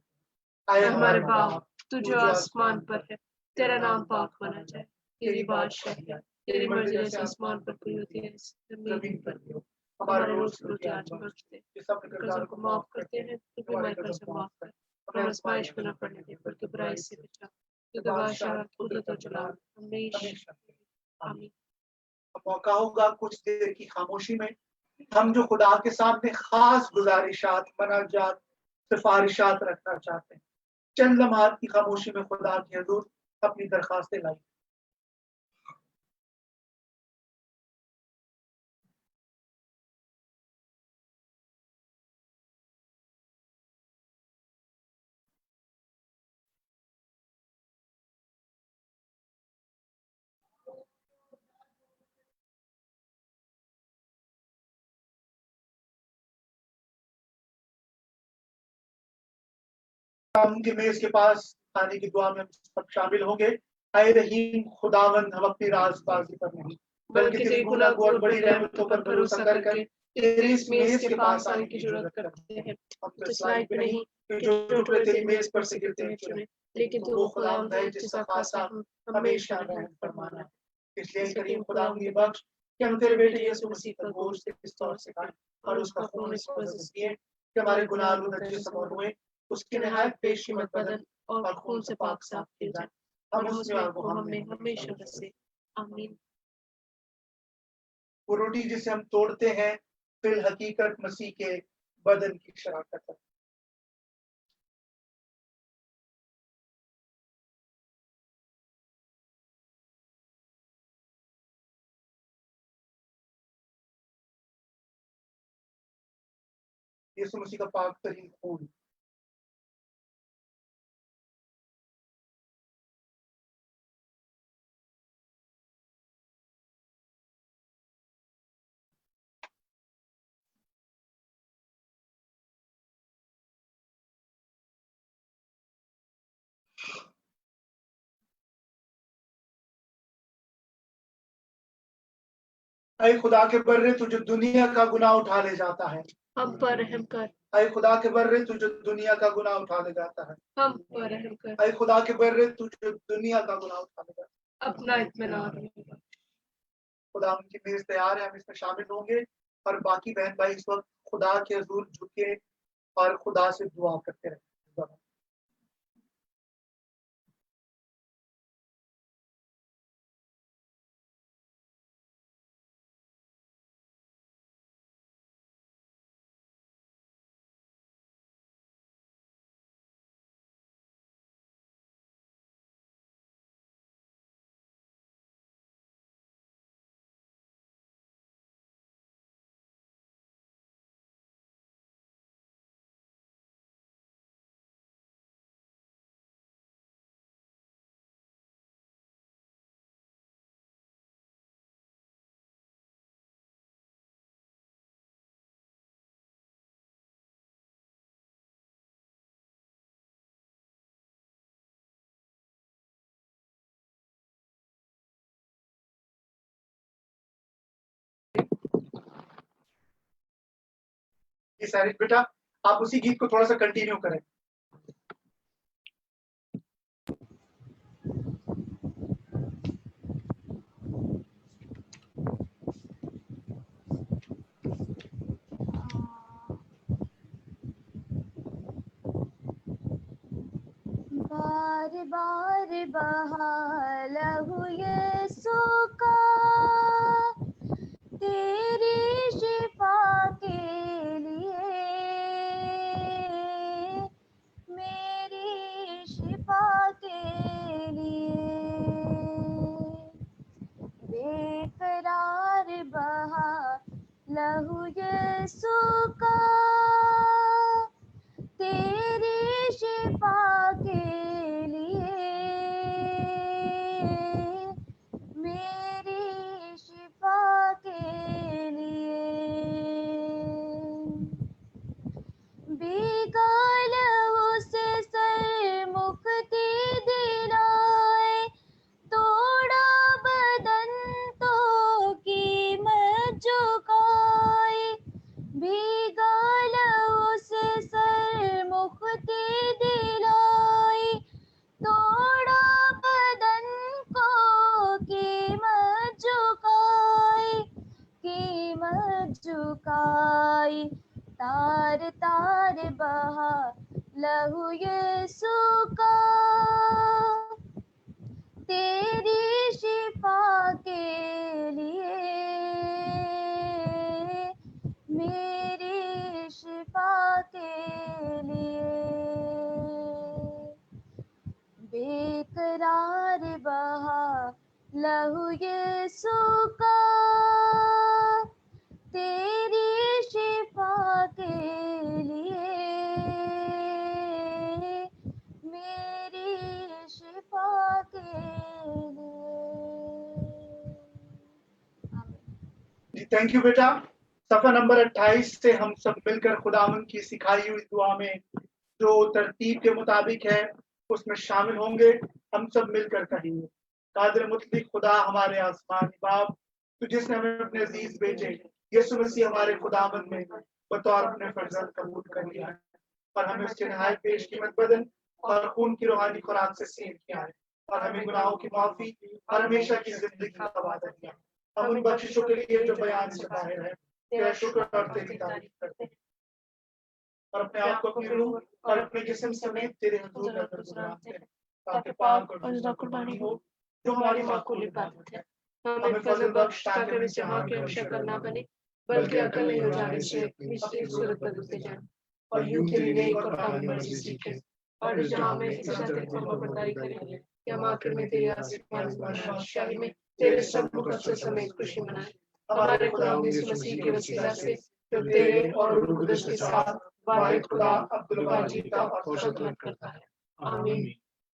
आए हमारे बाप, तू जो आसमान पर है, तेरा नाम पाक माना जाए, तेरी बादशाही है, तेरी मर्जी जैसे आसमान पर पूरी होती है जमीन पर भी हो। हमारे रोज की रोटी आज बख्श दे, कर्जों को माफ करते हैं तो भी हमारे कर्ज माफ कर, हमें आजमाइश में न पड़ने दे बल्कि बुराई से बचा, क्योंकि बादशाह, कुदरत और जलाल हमेशा। आमीन। मौका होगा कुछ देर की खामोशी में हम जो खुदा के सामने खास गुजारिशात, मनाजात, सिफारिशात रखना चाहते हैं, चंद लम्हात की खामोशी में खुदा की हुजूर अपनी दरखास्तें लाई। हम के मेज के पास खाने की दुआ में हम सब शामिल होंगे। ऐ रहीम खुदावंद, हम अपनी राजबाजी पर नहीं बल्कि तेरी गुनाह और बड़ी रहमतों पर भरोसा कर तेरी इस मेज के पास आने की जरूरत करते हैं। हम तो इस लायक भी नहीं कि जो टुकड़े तेरी मेज पर से गिरते हैं चुने, लेकिन तू वो खुदावंद है जिसका खासा हम हमेशा रहम फरमाना है। इसलिए करीम खुदावंद ये बख्श कि हम तेरे बेटे यीशु मसीह का गोश्त इस तौर से खाएं और उसका खून इस वजह से पिएं कि हमारे गुनाह आलूदा जिस्म और रूहें उसकी नहायत बेशकीमत बदन और खून से पाक साफ किए जाए। हम उसमें और वो हमें हमेशा बसे। आमीन। वो रोटी जिसे हम तोड़ते हैं फिल हकीकत मसीह के बदन की शराकत है। यीशु मसीह का पाक तरीन खून اے خدا کے برے تو جو دنیا کا گناہ اٹھا لے جاتا ہے, ہم پر رحم کر, اے خدا کے برے تو جو دنیا کا گناہ اٹھا لے جاتا ہے, ہم پر رحم کر, اے خدا کے برے تو جو دنیا کا گناہ اٹھا لے جاتا ہے. اپنا اطمینان رکھ. خدا ان کی میز تیار ہے, ہم اس میں شامل ہوں گے, اور باقی بہن بھائی اس وقت خدا کے حضور جھکے اور خدا سے دعا کرتے رہے. یہ سارے بیٹا آپ اسی گیت کو تھوڑا سا کنٹینیو کریں. بار بار بہا لہو یسوع کا تیری شفا کے لیے، میری شفا کے لیے بے قرار بہا لہو یسوع کا تیری شفا کے لیے، میری شفا کے لیے بھیگا لہو سے سر مکتی دلائے، توڑا بدن تو قیمت چکائے، بھیگا لہو سے سر مکتی دلائے، توڑا بدن کو قیمت چکائے، قیمت چکائی، تار تار بہا لہو یسوع کا تیری شفا کے لیے، میری شفا کے لیے بے قرار بہا لہو یسوع کا تیری شفا کے لیے، میری شفا کے لیے. جی تھینک یو بیٹا. صفحہ نمبر 28 سے ہم سب مل کر خداوند کی سکھائی ہوئی دعا میں جو ترتیب کے مطابق ہے اس میں شامل ہوں گے. ہم سب مل کر کہیں گے. قادر مطلق خدا ہمارے آسمانی باپ، تو جس نے ہمیں اپنے عزیز بیٹے یسوع مسیح ہمارے خداوند میں بطور اپنے فرزند قبول کر لیا ہے، اور ہمیں اس کے نہایت بیش قیمت بدن اور خون کی روحانی خوراک سے سیر کیا ہے، اور ہمیں گناہوں کی معافی اور ہمیشہ کی زندگی کا وعدہ دیا. ہم ان بخششوں کے لیے جو بیان سے باہر ہے تیرا شکر اور تیری تعریف کرتے ہیں، اور اپنے آپ کو اپنی روح اور اپنے جسم سمیت تیرے حضور میں گزارتے ہیں تاکہ پاک اور رضا قربانی ہو جو ہماری معقول عبادت ہے. ہمیں فضل بخش تاکہ ہم اس جہاں کے ہم شکل نہ بنے بلکہ عقل نہیں ہو جانے سے اپنی صورت بدلتے جائیں، اور یوں تیری نیک اور کامل مرضی سیکھیں، اور اس جہاں میں اس طرح تیری فرمانبرداری کریں کہ ہم آخر میں تیری آسمانی بادشاہی میں تیرے سب مقدس سمیت خوشی منائیں. ہمارے خدا یسوع مسیح کے وسیلہ سے جو تیرے اور روح القدس کے ساتھ واحد خدا عبدالواجد اور خدمت کرتا ہے. آمین.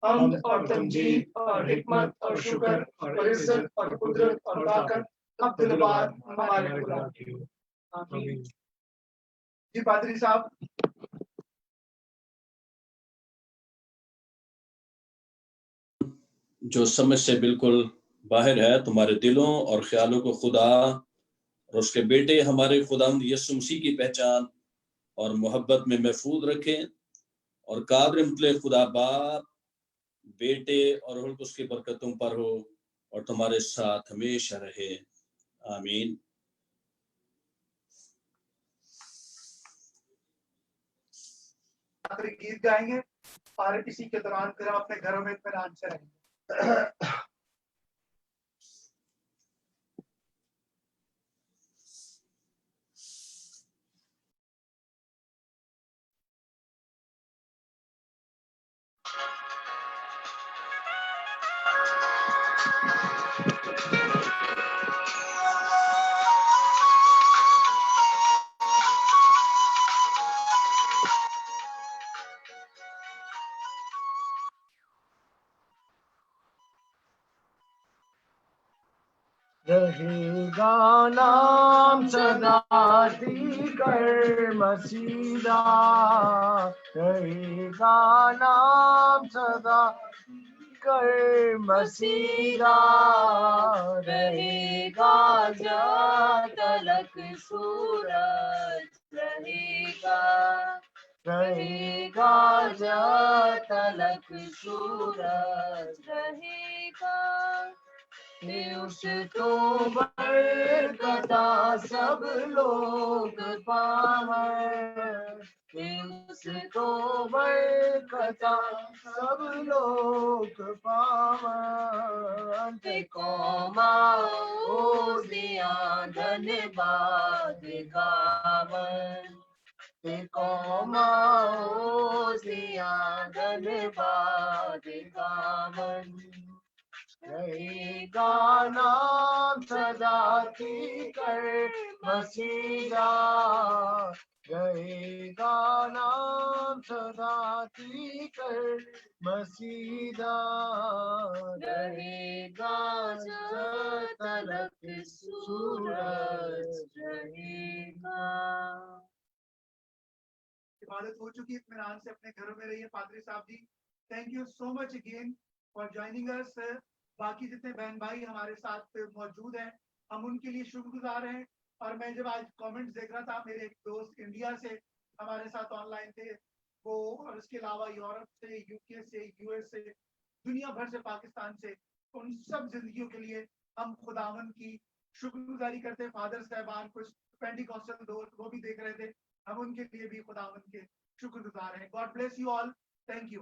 حمد اور تمجید اور حکمت اور شکر اور عزت اور قدرت اور طاقت عبدالبار ہمارے خدا کی ہو. آمین. جی پادری صاحب. جو سمجھ سے بالکل باہر ہے، تمہارے دلوں اور خیالوں کو خدا اور اس کے بیٹے ہمارے خداوند یسوع مسیح کی پہچان اور محبت میں محفوظ رکھیں، اور قادر مطلق خدا باپ، بیٹے اور روح القدس کی برکت تم پر ہو اور تمہارے ساتھ ہمیشہ رہے، آمین۔ آخری گیت گائیں گے اور اسی کے دوران پھر ہم اپنے گھروں میں اطمینان سے رہیں گے۔ رہے گا نام صداتی کر مسیحا، رہے گا نام صدا کر مسیحا، رہے گا جب تلک سورج رہے گا، رہے گا جب تلک سورج رہے گا، اس تو برکتا سب لوگ پاور، اس تو برکتا سب لوگ پاور، قوما او دیا دھن باد گاون، قوما او دیا دھن باد گاون، رہے گا نام صدا کی کر مسیحا، رہے گا نام صدا کی کر مسیحا، رہے گا جب تلک سورج رہے گا۔ عبادت ہو چکی، اطمینان سے اپنے گھروں میں رہیے۔ پادری صاحب جی، thank you so much again for joining اس۔ باقی جتنے بہن بھائی ہمارے ساتھ موجود ہیں، ہم ان کے لیے شکر گزار ہیں۔ اور میں جب آج کامنٹس دیکھ رہا تھا، میرے ایک دوست انڈیا سے ہمارے ساتھ آن لائن تھے وہ، اور اس کے علاوہ یورپ سے، یو کے سے، یو ایس سے، دنیا بھر سے، پاکستان سے، ان سب زندگیوں کے لیے ہم خداوند کی شکر گزاری کرتے ہیں۔ فادر صاحبان کچھ پینٹیکوسٹل دوست وہ بھی دیکھ رہے تھے، ہم ان کے لیے بھی خداوند کے شکر گزار ہیں۔ God bless you all, thank you.